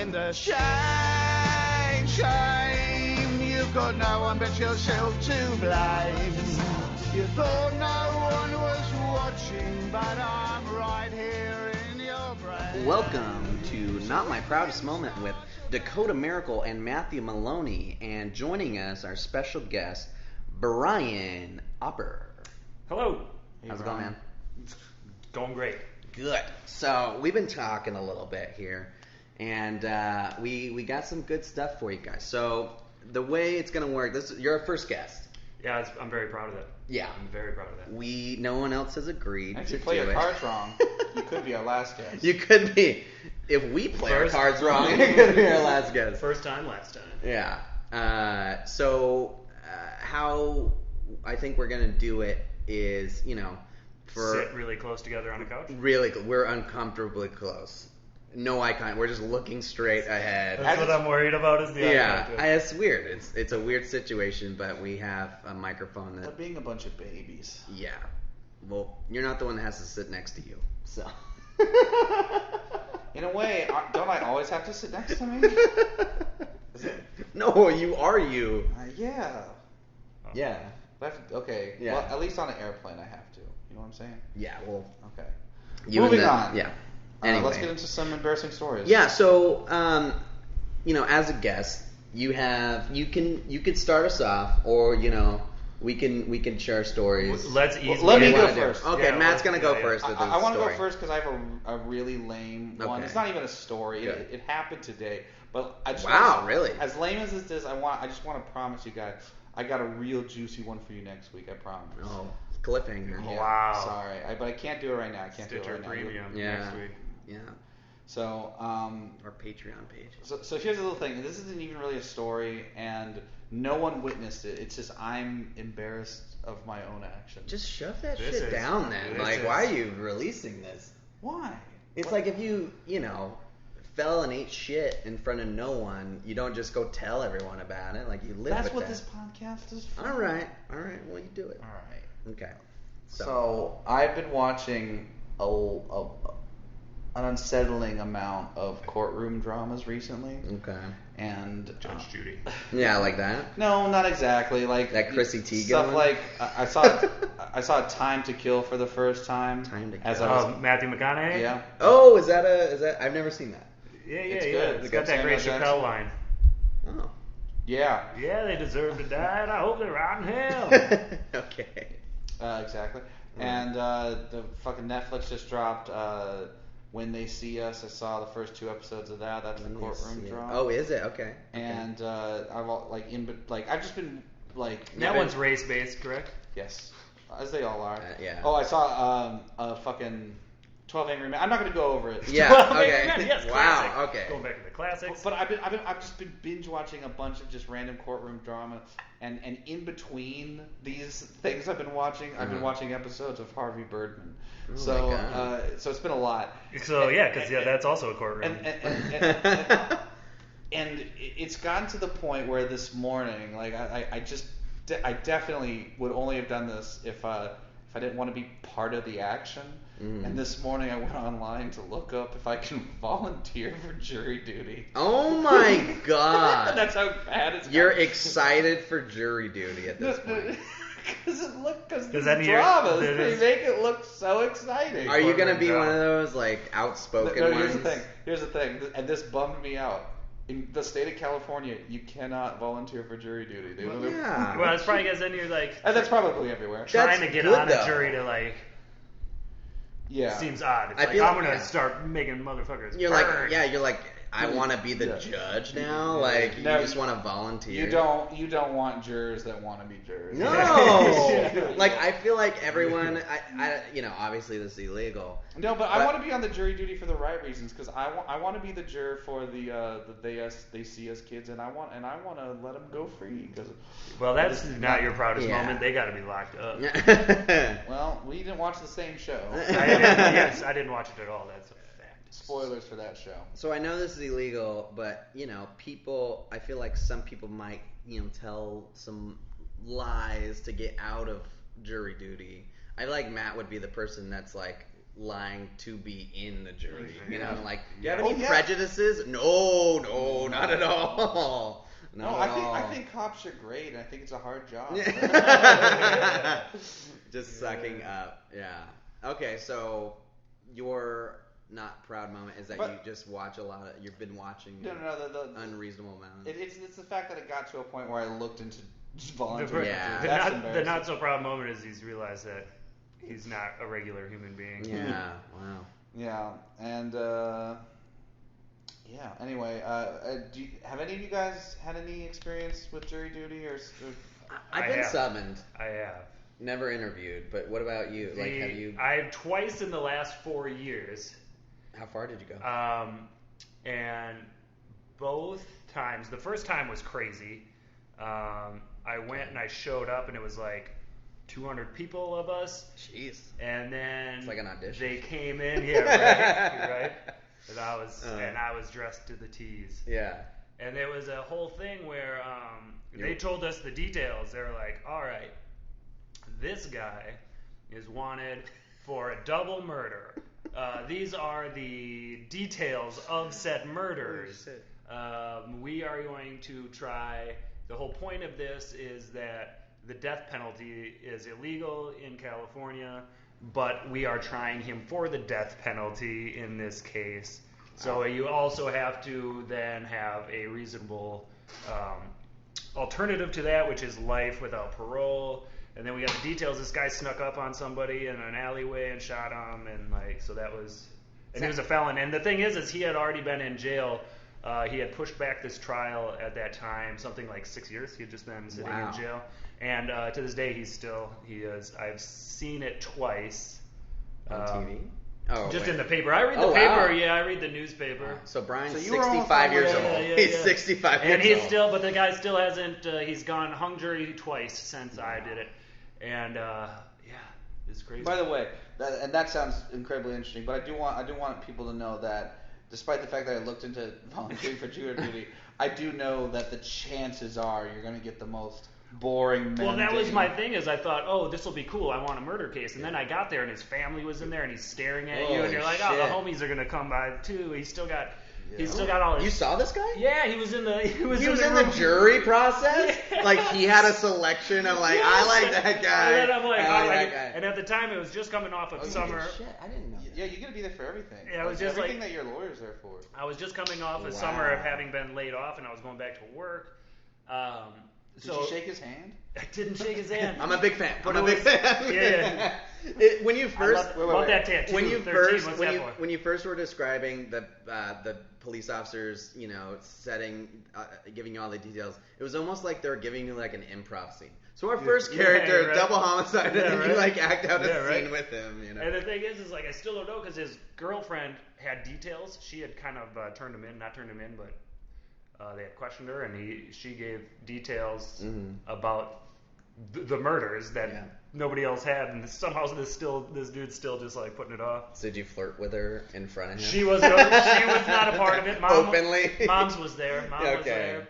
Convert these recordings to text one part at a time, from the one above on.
in the shame. You've got no one but yourself to blame. You thought no one was watching, but I'm right here in your brain. Welcome to Not My Proudest Moment with Dakota Miracle and Matthew Maloney, and joining us, our special guest, Brian Opper. Hello. How's it going, man? It's going great. Good. So we've been talking a little bit here, and we got some good stuff for you guys. So the way it's gonna work, you're our first guest. Yeah, I'm very proud of that. Yeah, I'm very proud of that. No one else has agreed if to you play do your it. cards wrong, you could be our last guest. You could be. If we play our cards wrong, it could be our last guest. First time, last time. Yeah. How I think we're gonna do it is, Sit really close together on a couch. We're uncomfortably close. No eye contact. We're just looking straight ahead. That's what I'm worried about is the eye contact. It's weird. It's a weird situation, but we have a microphone that. But being a bunch of babies. Yeah. Well, you're not the one that has to sit next to you, so. In a way, don't I always have to sit next to me? No, you are you. Yeah. Yeah. Okay. Yeah. Well, at least on an airplane, I have to. You know what I'm saying? Yeah. Well. Okay. Moving on. Yeah. Anyway. Let's get into some embarrassing stories. Yeah. So, as a guest, you can start us off, or we can share stories. Let's ease. Let me go first. Okay, yeah, Matt's gonna go first with his I want to story. go first because I have a really lame one. Okay. It's not even a story. Good. It happened today. But I just really? As lame as this is, I just want to promise you guys, I got a real juicy one for you next week. I promise. Oh, cliffhanger. Yeah, wow. Sorry, but I can't do it right now. I can't Stitcher do it right Premium Yeah. next week. Yeah. So, our Patreon page. So here's a little thing. This isn't even really a story, and no one witnessed it. It's just I'm embarrassed of my own actions. Just shove that This shit is- down then. this Like, is- why are you releasing this? Why? It's like if you fell and ate shit in front of no one, you don't just go tell everyone about it. Like, you live That's with what that. this podcast is for. All right. Well, you do it. All right. Okay. So I've been watching an unsettling amount of courtroom dramas recently, Okay. and Judge Judy. Yeah, like that. no, not exactly. Like That Chrissy Teigen stuff. one? Like I saw Time to Kill for the first time. Time to As Kill. I was, Matthew McConaughey. yeah. Oh, is that? I've never seen that. Yeah. It's good. It's It's got got that great Samuel Chappelle Jackson. line. Oh. Yeah. Yeah, they deserve to die, and I hope they're out in hell. Okay. Exactly. And the fucking Netflix just dropped When They See Us. I saw the first 2 episodes of that. That's the courtroom drama. Oh, is it? Okay. And I've just been like That one's race based, correct? yes, as they all are. Yeah. Oh, I saw a fucking 12 Angry Men. I'm not gonna go over it. Yeah. Well, Okay. man, yes, Wow. classic. Okay. Going back to the classics. But I've just been binge watching a bunch of just random courtroom drama, and in between these things I've been watching, I've been watching episodes of Harvey Birdman. Oh So my God. so it's been a lot. So yeah, because that's also a courtroom. And it's gotten to the point where this morning, like I definitely would only have done this if I didn't want to be part of the action. And this morning I went online to look up if I can volunteer for jury duty. Oh my God. That's how bad it's You're gotten. excited for jury duty at this point. Because Does these that mean dramas, that they is- make it look so exciting. Are you gonna be Courtroom one of drama. those like outspoken No, ones? here's the thing, and this bummed me out. In the state of California, you cannot volunteer for jury duty. They don't- Yeah. Well, it's probably because then you're like And that's probably everywhere. trying That's to get good, on though. a jury to like Yeah. seems odd. It's I like feel I'm like- gonna yeah. start making motherfuckers. You're burn. like, I want to be the Yeah. judge now. Yeah. Like, you No, just want to volunteer. You don't want jurors that want to be jurors. No. Yeah. Like, I feel like everyone. I obviously this is illegal. No, but I want to be on the jury duty for the right reasons, because I want to be the juror for the they see us kids, and I want to let them go free because. Well, that's not your proudest Yeah. moment. They got to be locked up. Well, we didn't watch the same show. I didn't watch it at all. That's a fact. Spoilers for that show. So I know this is illegal, but people. I feel like some people might tell some lies to get out of jury duty. I feel like Matt would be the person that's like lying to be in the jury. You know, Yeah. like, do you have Oh, any yeah. prejudices? No, not at all. No, Not at I all. think cops are great, and I think it's a hard job. Just sucking up. Yeah. Okay, so your not proud moment is that But- you just watch a lot of. You've been watching No, the unreasonable amount. it's the fact that it got to a point where I looked into voluntary. Yeah. That's The embarrassing. not so proud moment is he's realized that he's not a regular human being. Yeah. Wow. Yeah, and yeah. Anyway, have any of you guys had any experience with jury duty or? I've I been have. summoned, I have. never interviewed. But what about you? Like, have you? I've twice in the last 4 years. How far did you go? And both times, the first time was crazy. I went and I showed up, and it was like 200 people of us. Jeez. And then It's like an audition. they came in, yeah, right. And I was dressed to the T's. Yeah. And there was a whole thing where they told us the details. They were like, all right, this guy is wanted for a double murder. These are the details of said murders. We are going to try. The whole point of this is that the death penalty is illegal in California, but we are trying him for the death penalty in this case. So you also have to then have a reasonable alternative to that, which is life without parole. And then we got the details. This guy snuck up on somebody in an alleyway and shot him, and so that was. And he was a felon. And the thing is he had already been in jail. He had pushed back this trial at that time, something like 6 years. He had just been sitting in jail, and to this day he is. I've seen it twice. On TV? Oh, Just wait. in the paper. I read the Oh, paper. wow. Yeah, I read the newspaper. So Brian's So you were almost 65 years almost- old. Yeah, He's yeah. 65 And years he's old. still, but the guy still hasn't. He's gone hung jury twice since I did it, and it's crazy. By the way, that sounds incredibly interesting, but I do want people to know that despite the fact that I looked into volunteering for jury duty, I do know that the chances are you're going to get the most boring. Well, that was mundane- my thing. Is I thought, oh, this will be cool. I want a murder case, and then I got there, and his family was in there, and he's staring at you, and Holy you're like, oh, the shit. homies are gonna come by too. He's still got all his. You saw this guy? Yeah, he was in the. He was in the room. jury process? Yes. Like, he had a selection of, like, I like that guy. And then I'm like, I like that that guy. And at the time, it was just coming off of summer. Shit, I didn't know that. Yeah, you got to be there for everything. Yeah, it was just everything like- that your lawyer's there for. I was just coming off of Wow. summer of having been laid off, and I was going back to work. Did you shake his hand? I didn't shake his hand. I'm a big fan. But I'm a it big was- fan. yeah. When you first... About that tattoo. when you 13, first what's when that you for? when you first were describing the police officers, setting giving you all the details, it was almost like they were giving you like an improv scene. So our first Yeah, character, right. double homicide, Yeah, and then you right. like act out a Yeah, right. scene with him. And the thing is like I still don't know because his girlfriend had details. She had kind of not turned him in, but they had questioned her, and she gave details about the murders that nobody else had, and somehow this dude's still just like putting it off. So did you flirt with her in front of him? She was not a part of it. Openly? Mom's was there. Mom was Okay. there.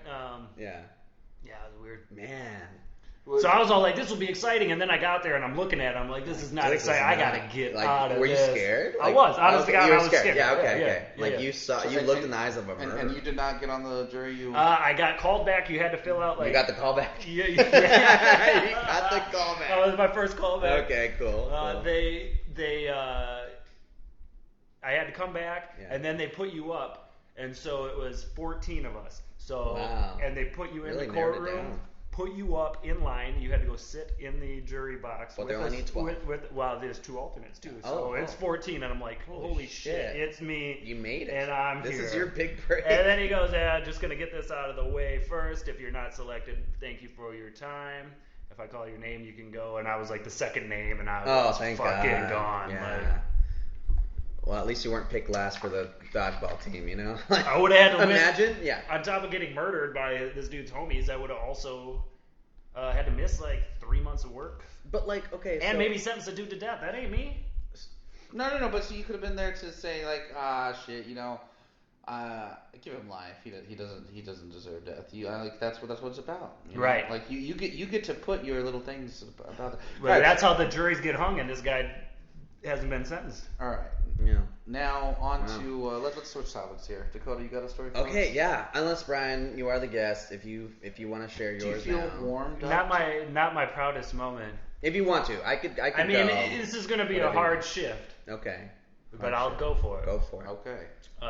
Yeah. Yeah, it was weird. Man. So I was all like, this will be exciting, and then I got there and I'm looking at it, I'm like, this is not This is exciting. I not- gotta get like, out of were you this. scared? I Like, was. Honest to God, you were I was scared. Yeah, okay. Yeah, Like yeah. you looked in the eyes of a murderer. And you did not get on the jury. I got called back. You had to fill out like. You got the call back? Yeah. You got the call back. That was my first call back. Okay, cool. I had to come back, Yeah. and then they put you up, and so it was 14 of us. So Wow. and they put you in Really the narrowed it courtroom. down. Put you up in line. You had to go sit in the jury box. But with they only need 12. Well, there's 2 alternates too. So Oh, it's 14, and I'm like, holy shit, it's me. You made it. And I'm This here. is your big break. And then he goes, just gonna get this out of the way first. If you're not selected, thank you for your time. If I call your name, you can go. And I was like the second name, and I was thank fucking God. gone. Yeah. Like, Well, at least you weren't picked last for the dodgeball team, you know? I would have had to Imagine, yeah. On top of getting murdered by this dude's homies, I would have also had to miss like 3 months of work. But like, okay, And so, maybe sentence a dude to death. That ain't me. No. But so you could have been there to say like, shit, give him life. He doesn't deserve death. That's what it's about. You know? Right. Like you get to put your little things about it. Well, that's how the juries get hung, and this guy hasn't been sentenced. All right. Yeah. Now on to let's switch topics here. Dakota, you got a story for us? Okay, yeah. Unless Brian, you are the guest. If you want to share yours, Do you feel now. warmed up? Not my proudest moment. If you want to, I could. I mean, go. this is going to be Whatever a you hard want. shift, Okay. but I'll go for it. Go for it. Okay.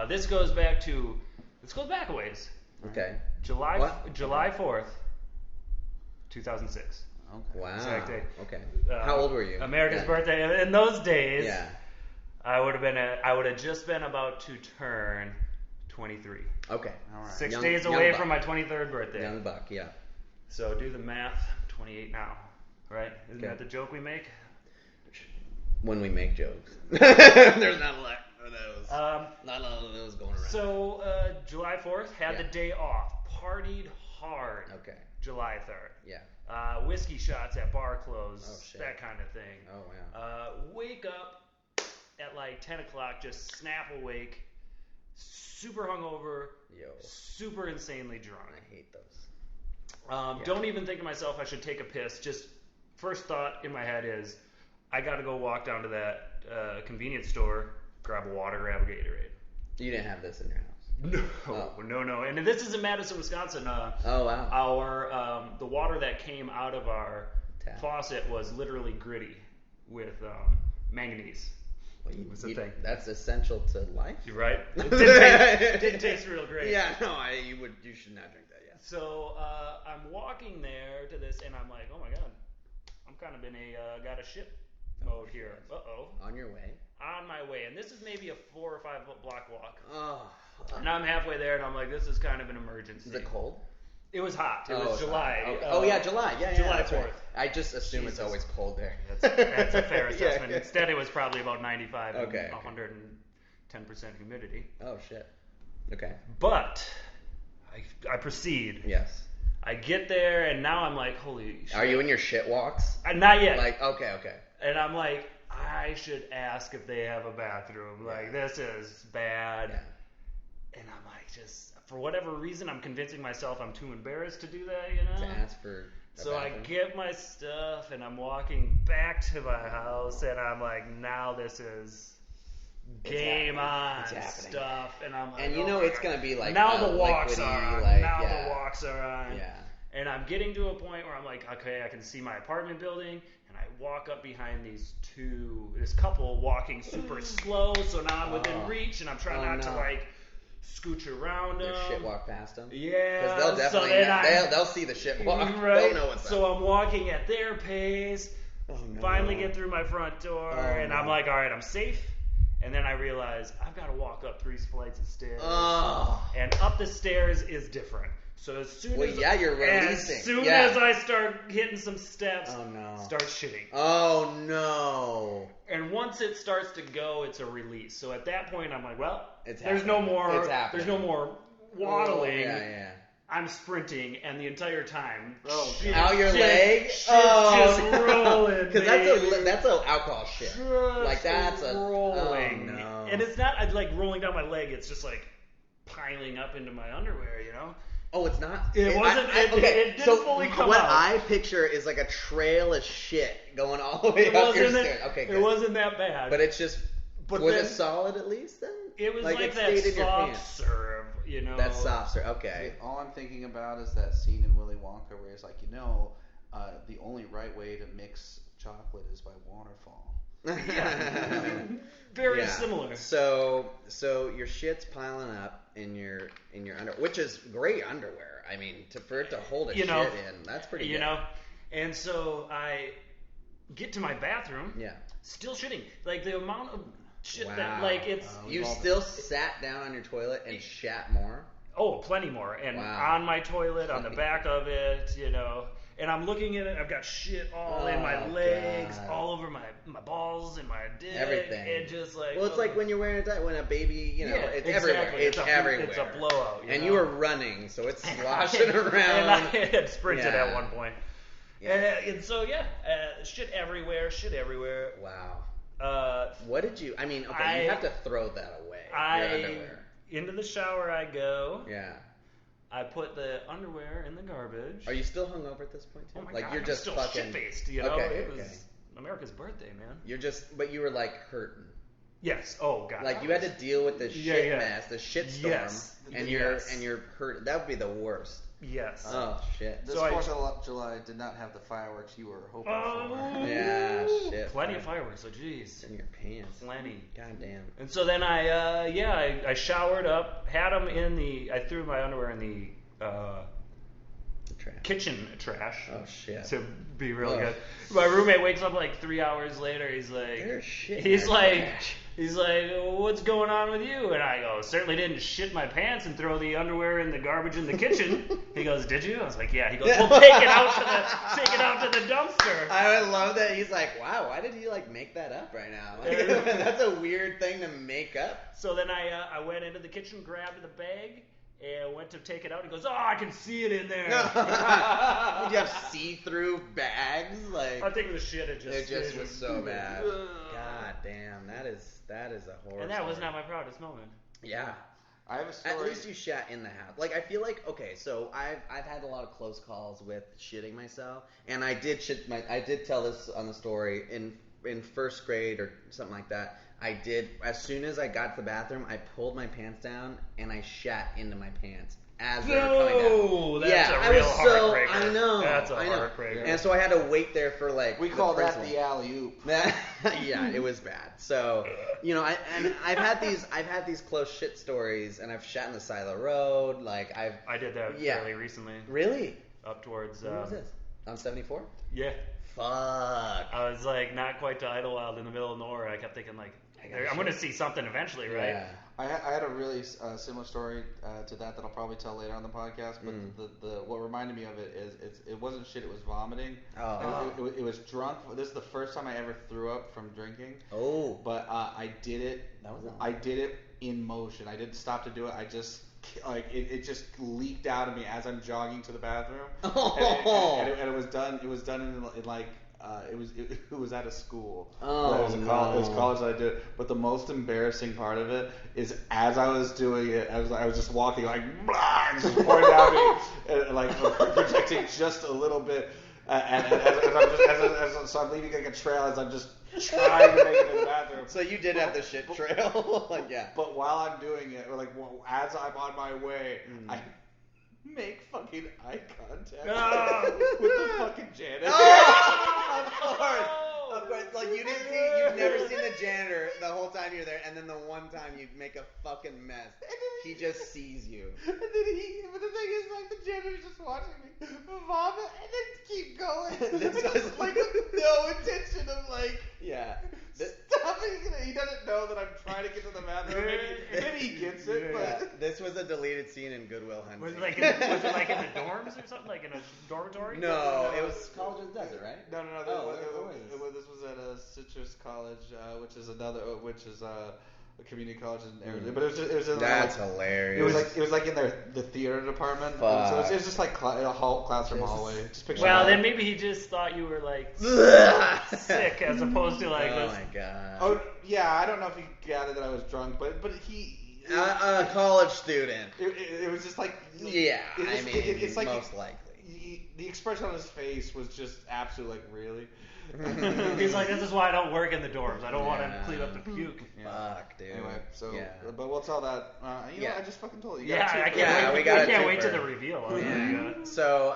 This goes back a ways. Okay. July What? 4th, 2006. Okay. Wow. Exact date. Okay. How old were you? America's Yeah. birthday. In those days, Yeah. I would have just been about to turn 23. Okay. All right. 6 Young- days young away buck. from my 23rd birthday. Young buck. Yeah. So do the math. 28 now, right? Isn't Okay. that the joke we make? When we make jokes, there's not a lot of those. Not a lot of those going around. So July 4th had the day off. Partied hard. Okay. July 3rd. Yeah. Whiskey shots at bar close. Oh, shit. That kind of thing. Oh wow. Wake up at like 10 o'clock, just snap awake, super hungover, Yo. super insanely drunk. I hate those. Don't even think to myself I should take a piss. Just first thought in my head is I got to go walk down to that convenience store, grab a water, grab a Gatorade. You didn't have this in your house. No. And this is in Madison, Wisconsin. Oh wow. Our the water that came out of our Tap. faucet was literally gritty with manganese. Well, What's the thing? That's essential to life. You're right. It didn't taste real great. Yeah, no, you should not drink that. Yeah. So I'm walking there to this, and I'm like, oh my god, I'm kind of in a got a shit mode here. On your way. On my way, and this is maybe a 4 or 5 block walk. Oh. And I'm halfway there, and I'm like, this is kind of an emergency. Is it cold? It was hot. It was it's July. hot. Okay. Yeah, July. Yeah, July that's 4th. right. I just assume it's Jesus. always cold there. That's a fair Yeah. assessment. Instead, it was probably about 95 Okay, and 110% humidity. Oh shit. Okay. But I proceed. Yes. I get there, and now I'm like, holy shit. Are you in your shit walks? Not yet. Like, okay. And I'm like, I should ask if they have a bathroom. Like, this is bad. Yeah. And I'm like, just for whatever reason, I'm convincing myself I'm too embarrassed to do that, you know? To ask for. So I get my stuff, and I'm walking back to my house, and I'm like, now this is game on stuff. And I'm like, and you know it's gonna be like now the walks are on. the walks are on. Yeah. And I'm getting to a point where I'm like, okay, I can see my apartment building, and I walk up behind this couple walking super slow, so now I'm within reach, and I'm trying not to like scooch around them. Your shit walk past them. Yeah. Because they'll definitely they'll see the shit walk. Right. They'll know what's so up. I'm walking at their pace. Oh, no. Finally get through my front door, and I'm like, all right, I'm safe. And then I realize I've got to walk up 3 flights of stairs. Oh. And up the stairs is different. So as soon you're releasing. As soon as I start hitting some steps, no. start shitting. Oh no. And once it starts to go, it's a release. So at that point, I'm like, well, It's there's happening. no more. It's happening. There's no more waddling. Yeah. I'm sprinting, and the entire time, Out your leg? shit's just rolling. Because that's a alcohol shit. Just Like that's a rolling. Oh, no. And it's not like rolling down my leg. It's just like piling up into my underwear, you know. Oh, it's not. It wasn't. It didn't fully come what out. I picture is like a trail of shit going all the way up your stairs. Okay, good. It wasn't that bad. But it's just. But was then, it solid at least then? It was like like it that stayed in your soft pants. serve, you know. That soft serve. Okay. All I'm thinking about is that scene in Willy Wonka where it's like, the only right way to mix chocolate is by waterfall. Yeah. Very similar. So your shit's piling up in your underwear, which is great underwear. I mean, for it to hold a shit in, that's pretty good. You know. And so I get to my bathroom. Yeah. Still shitting. Like the amount of shit Wow. that like it's. You still sat down on your toilet and shat more? Oh, plenty more. And Wow. on my toilet, on the back of it, you know. And I'm looking at it. I've got shit all in my legs, God. all over my balls and my dick. Everything. And just like. Well, it's like when you're wearing when a baby, it's exactly. everywhere. It's everywhere. It's a blowout. And you were running, so it's sloshing around. And I had sprinted Yeah. at one point. Yeah. And so, shit everywhere. Wow. What did you? I mean, okay, you have to throw that away. Your underwear. Into the shower I go. Yeah. I put the underwear in the garbage. Are you still hungover at this point too? Oh my like God, you're I'm just still fucking shit-faced, you know? Okay. It was America's birthday, man. But you were like hurting. Yes. Oh god. Like you had to deal with the shit mess, the shit storm, Yes. and you're hurt. That would be the worst. Yes. Oh shit. This 4th of July did not have the fireworks you were hoping for. Yeah, shit. Plenty of fireworks. So jeez. In your pants. Plenty. God damn. And so then I showered up, had them I threw my underwear in the Trash. kitchen trash. Oh shit. To be real good. My roommate wakes up like 3 hours later. He's like, what's going on with you? And I go, certainly didn't shit my pants and throw the underwear in the garbage in the kitchen. He goes, did you? I was like, yeah. He goes, well, take it out to the dumpster. I would love that. He's like, wow, why did he like make that up right now? Like, that's a weird thing to make up. So then I went into the kitchen, grabbed the bag, and went to take it out. He goes, oh, I can see it in there. Did you have see-through bags? Like, I think the shit had just... It just was so bad. God damn, that is a horror. And that was not my proudest moment. Yeah. I have a story. At least you shat in the house. Like, I feel like, okay, so I've had a lot of close calls with shitting myself, and I did tell this on the story in first grade or something like that. I did, as soon as I got to the bathroom, I pulled my pants down and I shat into my pants as they were coming down. That's a real heartbreaker. I know. That's a heartbreaker. And so I had to wait there for like. We call that the alley-oop. Yeah, it was bad. So, I've had these close shit stories, and I've shat in the side of the road. Like I did that fairly recently. Really? Up towards. What was this? On 74? Yeah. Fuck. I was like not quite to Idlewild in the middle of nowhere. I kept thinking like, I'm going to see something eventually, right? Yeah. I had a really similar story to that I'll probably tell later on the podcast. But what reminded me of it is it wasn't shit. It was vomiting. Oh. It was drunk. This is the first time I ever threw up from drinking. Oh. But I did it. I did it in motion. I didn't stop to do it. I just it just leaked out of me as I'm jogging to the bathroom. Oh. And it was done. It was done in like. It was at a school. Oh, it was college that I did it. But the most embarrassing part of it is as I was doing it, I was just walking like, blah, just pouring down me, and like projecting just a little bit. So I'm leaving like a trail as I'm just trying to make it in the bathroom. So you did have the shit trail, like yeah. But while I'm doing it, or like as I'm on my way, I make fucking eye contact with the fucking janitor. Oh, of course. Like you've never seen the janitor the whole time you're there, and then the one time you make a fucking mess, he just sees you. And then but the thing is, like, the janitor's just watching me vomit and then keep going. This was like with no intention of like, stopping. He doesn't know that I'm trying to get to the bathroom. Maybe he gets it. Yeah. But This was a deleted scene in Good Will Hunting. Was it like in the dorms or something? Like in a dormitory? No, it was College of the Desert, right? No. This was at a Citrus College, which is a community college in Arizona. But it was in That's like, hilarious. It was like in the theater department. Fuck. So it was just like a classroom hallway. Just picture Well, that. then maybe he just thought you were like sick, as opposed to like. Oh my god. Oh yeah, I don't know if he gathered that I was drunk, but he. A college student. It was just like. Yeah, it's like most likely. The expression on his face was just absolutely like, really. He's like, this is why I don't work in the dorms. I don't want to clean up the puke. Fuck, dude. Anyway, so but we'll tell that. You know, I just fucking told you. I can't wait to the reveal. So,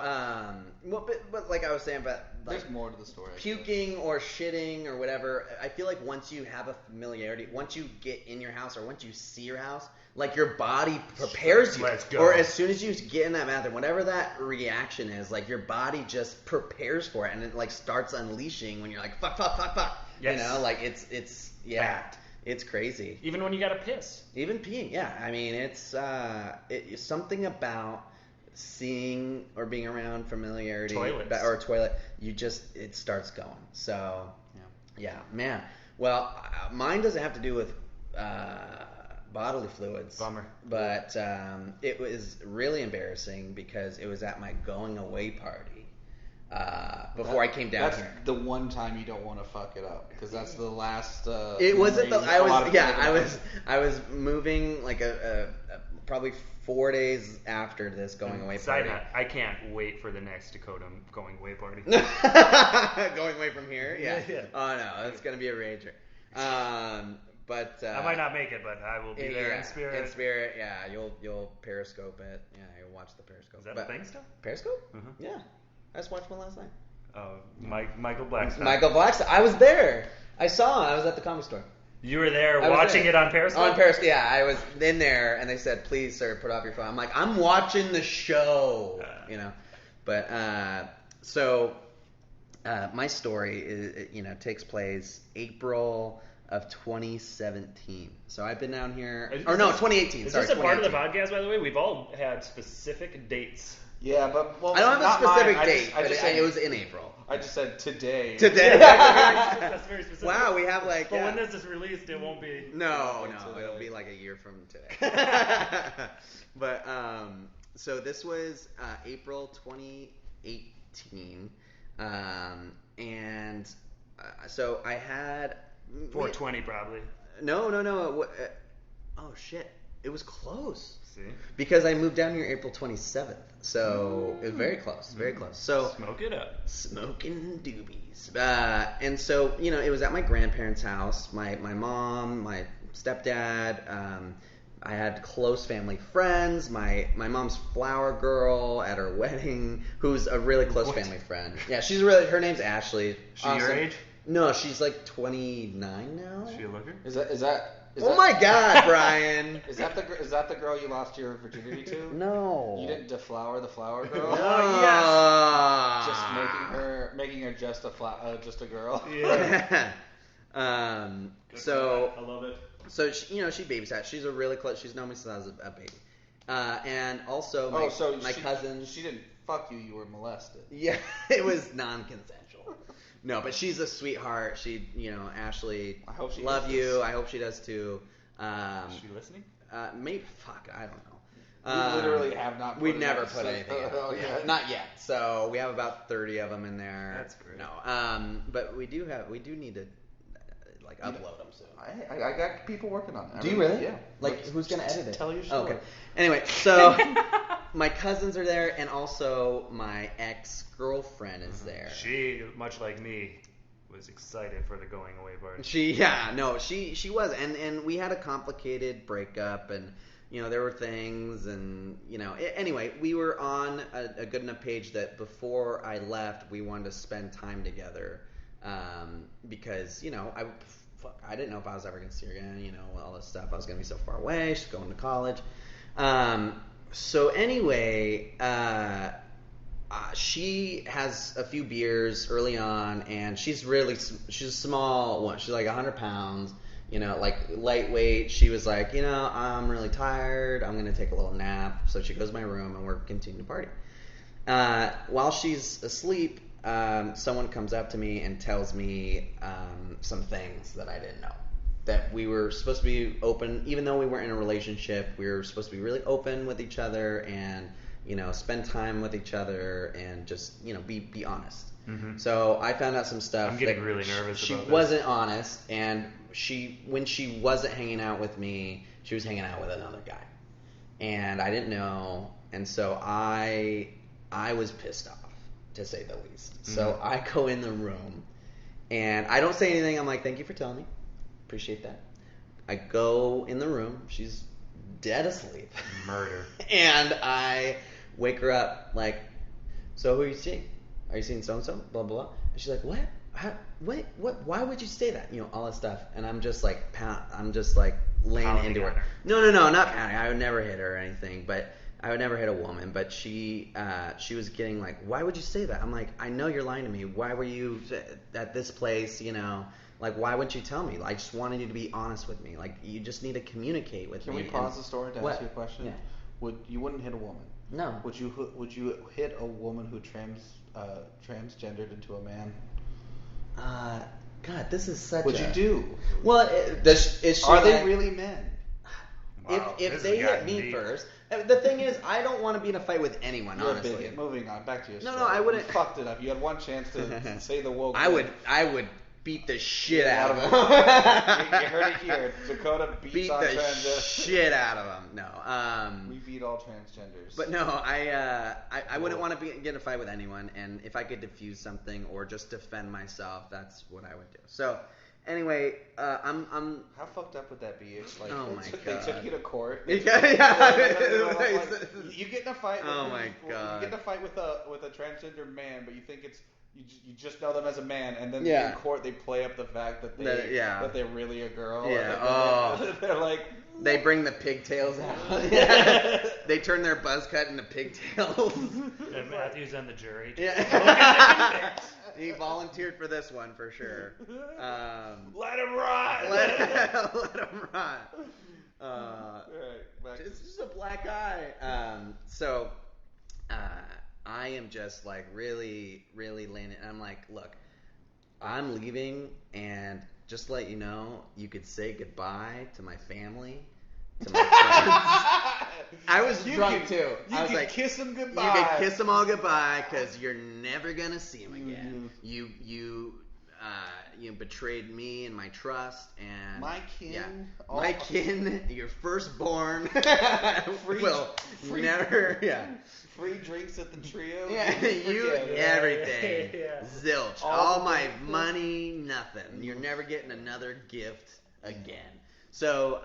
but like I was saying, but like, there's more to the story. Puking or shitting or whatever. I feel like once you have a familiarity, once you get in your house or once you see your house, like your body prepares you. Let's go. Or as soon as you get in that bathroom, whatever that reaction is, like your body just prepares for it, and it like starts unleashing when you're like fuck. Yes. You know, like it's Fact. It's crazy. Even when you gotta piss. Even peeing, yeah. I mean, it's something about seeing or being around familiarity Toilets. or a toilet. It starts going. So yeah, man. Well, mine doesn't have to do with bodily fluids. Bummer. But it was really embarrassing because it was at my going away party. Before I came down here. That's the one time you don't want to fuck it up because that's the last. It wasn't. I was moving like probably 4 days after this going away Side party. note, I can't wait for the next Dakota going away party. Going away from here? Yeah. Yeah. Oh no, it's gonna be a rager. But I might not make it, but I will be there in spirit. In spirit, yeah. You'll Periscope it. Yeah, you'll watch the Periscope. Is that a thing still? Periscope? Mhm. Yeah. I just watched one last night. Oh, Michael Blackstock. Michael Blackstock. I was there. I saw him. I was at the Comic Store. You were there watching it on Periscope? On Periscope, yeah. I was in there, and they said, "Please, sir, put off your phone." I'm like, "I'm watching the show," you know. But my story is, takes place April of 2017. So I've been down here, 2018. Is Sorry, this a part of the 2018. podcast, by the way? We've all had specific dates. Yeah, but I don't have a specific date, I but just said, it was in April. I just said today. Today. That's very specific. Wow, we have But when this is released, it won't be. No, it'll be like a year from today. But so this was April 2018, and so I had 420 probably. No. Oh shit, it was close. See? Because I moved down here April 27th, so it was very close, very close. So Smoke it up. smoking doobies, and so it was at my grandparents' house. My mom, my stepdad. I had close family friends. My mom's flower girl at her wedding, who's a really close family friend. Yeah, her name's Ashley. She your age? No, she's like 29 now. Is she a looker? Is that? My God, Brian! Is that the girl you lost your virginity to? No. You didn't deflower the flower girl? Oh yes. Just making her just a girl. Yeah. So I love it. So she babysat. She's a really close. She's known me since I was a baby. And also my cousin. She didn't fuck you. You were molested. Yeah, it was non-consensual. No, but she's a sweetheart. She, Ashley. I hope she love does you. this. I hope she does too. Is she listening? Maybe. Fuck. I don't know. We literally have not. We've never put anything out. Oh, yeah. Not yet. So we have about 30 of them in there. That's great. No. But we do need to upload them soon. I got people working on it. Do you really? Yeah. Who's gonna edit it? Tell your story. Okay. Anyway, so my cousins are there, and also my ex-girlfriend is there. She, much like me, was excited for the going away party. She was, and we had a complicated breakup, and there were things, and anyway, we were on a good enough page that before I left, we wanted to spend time together, because I didn't know if I was ever gonna see her again, all this stuff. I was gonna be so far away. She's going to college. So anyway, she has a few beers early on, and she's a small one. She's like 100 pounds, lightweight. She was like, I'm really tired. I'm gonna take a little nap. So she goes to my room, and we're continuing to party. While she's asleep, someone comes up to me and tells me some things that I didn't know. That we were supposed to be open, even though we weren't in a relationship, we were supposed to be really open with each other and, spend time with each other and just, be honest. Mm-hmm. So I found out some stuff. I'm getting really nervous she about this. wasn't honest, and when she wasn't hanging out with me, she was hanging out with another guy. And I didn't know, and so I was pissed off, to say the least. Mm-hmm. So I go in the room, and I don't say anything. I'm like, thank you for telling me. Appreciate that. I go in the room. She's dead asleep. Murder. And I wake her up like, so who are you seeing? Are you seeing so-and-so? Blah, blah, blah. And she's like, what? What? Why would you say that? All this stuff. And I'm just like, laying Pounding into her. her. No, not pounding. I would never hit her or anything, but I would never hit a woman. But she was getting like, why would you say that? I'm like, I know you're lying to me. Why were you at this place, Like, why wouldn't you tell me? I just wanted you to be honest with me. Like, you just need to communicate with me. Can we pause the story to ask you a question? Yeah. You wouldn't hit a woman? No. Would you hit a woman who transgendered into a man? God, this is such. Would you do? Well, are they really men? Wow, if they hit me first, the thing is, I don't want to be in a fight with anyone. You're honestly. a bigot. Moving on, back to your story. No, I wouldn't. You fucked it up. You had one chance to say the woke. I would beat the shit out of him. You heard it here. Dakota beat on the transgenders. shit out of him. No. We beat all transgenders. But no, I wouldn't want to get in a fight with anyone, and if I could defuse something or just defend myself, that's what I would do. So, anyway, I'm. How fucked up would that be? It's like, oh my they god. took you to court. Yeah. You get in a fight. Oh my god. You get in a fight with a transgender man, but you think it's. You just know them as a man, and then Yeah. in court they play up the fact that that they're really a girl. Yeah. They're like. They bring the pigtails out. Yeah. They turn their buzz cut into pigtails. And Matthew's on the jury. Yeah. He volunteered for this one for sure. Let him rot. Let him rot. Right, It's just a black eye. I am just like really, really laying it. I'm like, look, I'm leaving, and just to let you know, you could say goodbye to my family, to my friends. I was drunk too. I was like, kiss them goodbye. You can kiss them all goodbye because you're never gonna see them again. You betrayed me and my trust, and my kin, my kin, your firstborn, free drinks at the trio. Yeah, everything, zilch, all my money, nothing. You're never getting another gift again. So,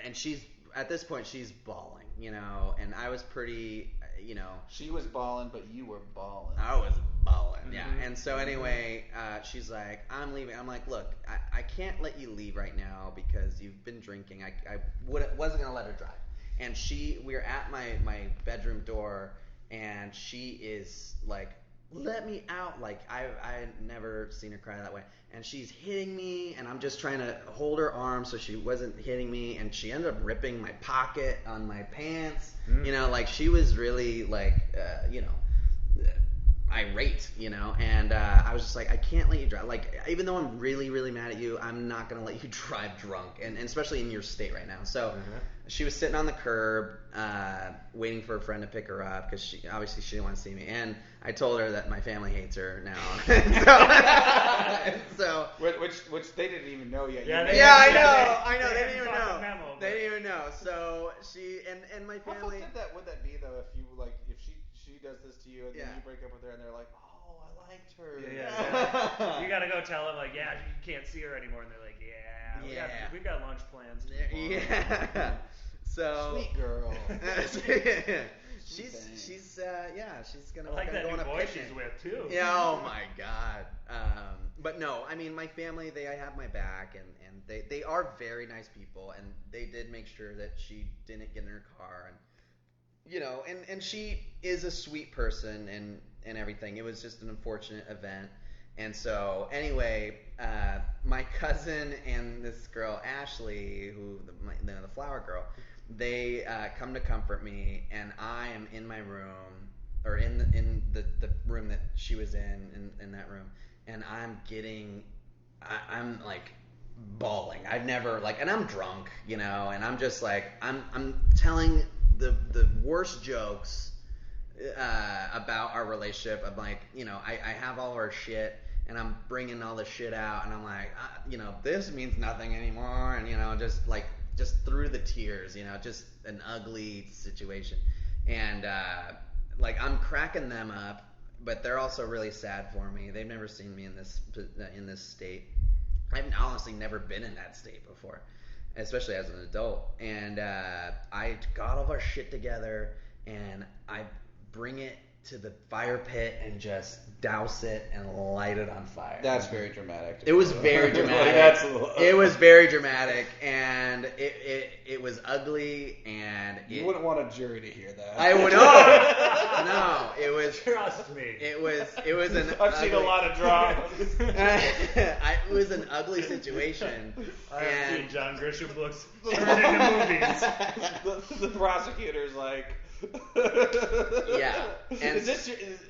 and she's at this point she's bawling, and I was pretty, She was balling, but you were balling. I was balling, yeah. And so anyway, she's like, I'm leaving. I'm like, look, I can't let you leave right now because you've been drinking. I wasn't gonna let her drive. And we were at my bedroom door, and she is like, let me out. Like, I had never seen her cry that way. And she's hitting me, and I'm just trying to hold her arm so she wasn't hitting me, and she ended up ripping my pocket on my pants. Like, she was really, like, irate, and I was just like, I can't let you drive. Like, even though I'm really, really mad at you, I'm not going to let you drive drunk, and especially in your state right now. So she was sitting on the curb, waiting for a friend to pick her up, because she didn't want to see me. And I told her that my family hates her now. so which they didn't even know yet. I know. They didn't even know. They didn't even know. So she and my family. How fucked would that be though? If she does this to you and then you break up with her and they're like, oh, I liked her. Yeah. You gotta go tell them like, yeah, you can't see her anymore, and they're like, we got lunch plans. Yeah. So sweet girl. She's gonna I like that go on new a boy picnic. she's with too. Yeah, oh my god. But no, I mean, my family, I have my back, and they are very nice people, and they did make sure that she didn't get in her car, and and she is a sweet person and everything. It was just an unfortunate event. And so, anyway, my cousin and this girl, Ashley, the flower girl, they come to comfort me, and I am in my room, or in the room that she was in that room, and I'm like bawling. I've never, like, and I'm drunk, and I'm just like, I'm telling the worst jokes about our relationship. I'm like, I have all our shit, and I'm bringing all this shit out, and I'm like, this means nothing anymore, and just through the tears, just an ugly situation, and like, I'm cracking them up, but they're also really sad for me. They've never seen me in this state. I've honestly never been in that state before, especially as an adult. And I got all of our shit together, and I bring it to the fire pit and just douse it and light it on fire. That's very dramatic. It was very dramatic. It was very dramatic, and it was ugly, and you wouldn't want a jury to hear that. I would not. No, it was. Trust me. It was an. I've seen a lot of dramas. It was an ugly situation. I've seen John Grisham books turned into movies. The prosecutor's like. Yeah. And is this or is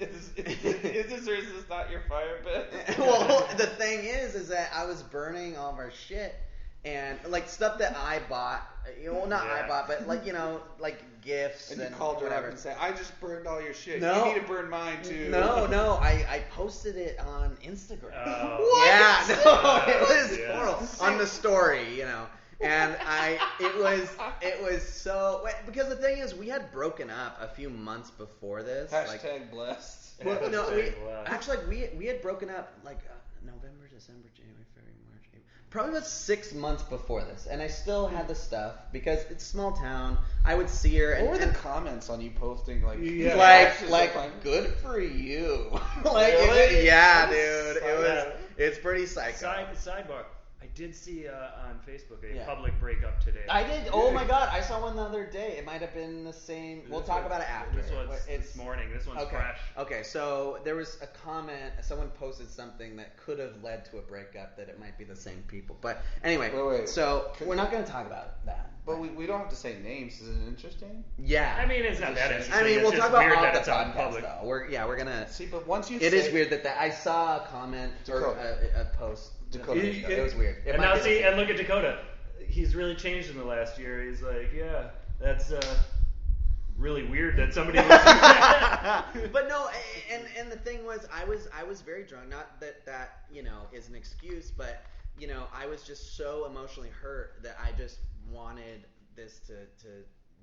this not your fire pit? Well, the thing is that I was burning all of our shit, and like stuff that I bought. Not Yeah. I bought, but like gifts And and you called her whatever. up and said, I just burned all your shit. No. You need to burn mine too. No, I posted it on Instagram. Oh. Yeah, no, it was Yeah. horrible on the story, and it was so because the thing is we had broken up a few months before this. Hashtag blessed. Well, no, Hashtag we had broken up like November, December, January, February, March, April. Probably about 6 months before this, and I still had the stuff because it's small town. I would see her. What were the comments on you posting like? Yeah. Like good for you. Like Really? yeah, dude. It's pretty psycho. Sidebar. I did see on Facebook a Yeah. public breakup today. I did. Oh my god, I saw one the other day. It might have been the same. We'll talk about it after. This one's this morning. This one's okay. fresh. Okay, so there was a comment. Someone posted something that could have led to a breakup. That it might be the same people. But anyway, Wait. so we're not going to talk about that. But we don't have to say names. Is it interesting? Yeah. I mean, it's not that interesting. I mean, It's we'll just talk about weird all that the it's on podcast public. though. We're gonna. See, but once you It say is weird that I saw a comment or Dakota. a post. Dakota. It was weird. It And might now be- see, and look at Dakota. He's really changed in the last year. He's like, yeah, that's really weird that somebody would do that. But no, and the thing was, I was very drunk. Not that is an excuse, but I was just so emotionally hurt that I just wanted this to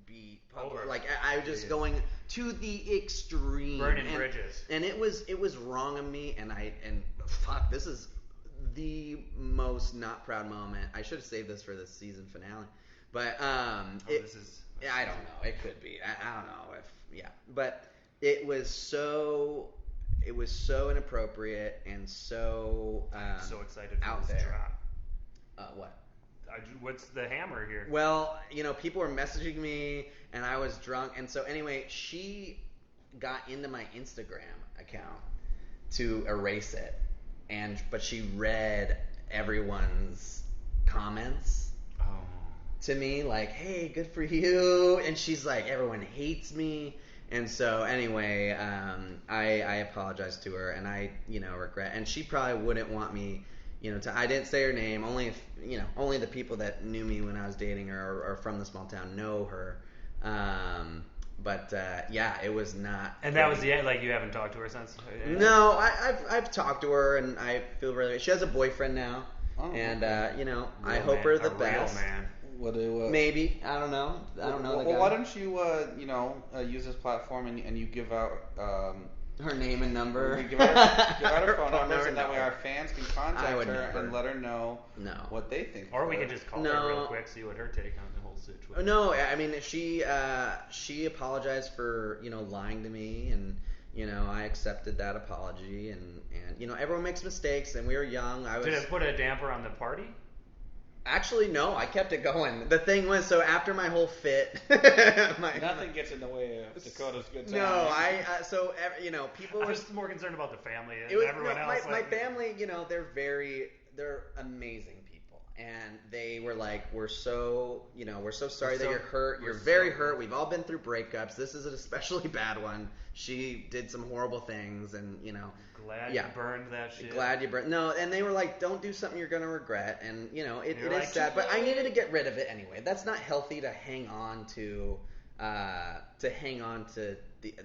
be public. Over. Like I was just going to the extreme, Burning bridges. and it was wrong of me. And fuck, this is the most not proud moment. I should have saved this for the season finale, but This is. I don't know. It could be. I don't know but it was so inappropriate and so So excited for out this there. drop. What? What's the hammer here? Well, people were messaging me and I was drunk, and so anyway, she got into my Instagram account to erase it, but she read everyone's comments to me, like, hey, good for you, and she's like, everyone hates me. And so anyway, I apologized to her, and I regret, and she probably wouldn't want me I didn't say her name, only if only the people that knew me when I was dating her or from the small town know her. But yeah, it was not. And that was the end. Like, you haven't talked to her since? No, I've talked to her, and I feel really. She has a boyfriend now, and I hope her the best. Real man. Maybe, I don't know. I don't know the guy. Well, why don't you use this platform and you give out her name and number. give out her phone Phone numbers, and that no. way our fans can I contact would her never. and let her know No. what they think. Or of we her. could just call No. her real quick, see what her take on the whole situation. No, I mean she apologized for lying to me, and I accepted that apology, and everyone makes mistakes, and we were young. Did it put a damper on the party? Actually, no, I kept it going. The thing was, so after my whole fit, Nothing gets in the way of Dakota's good time. No, people I'm were. just more concerned about the family and It was, everyone no, else. my family, they're amazing people, and they were like, we're so sorry that you're hurt. You're very hurt. We've all been through breakups. This is an especially bad one. She did some horrible things, and Glad you burned that shit. Glad you burned. No, and they were like, don't do something you're gonna regret, and it You're is like, sad, but I needed to get rid of it anyway. That's not healthy to hang on to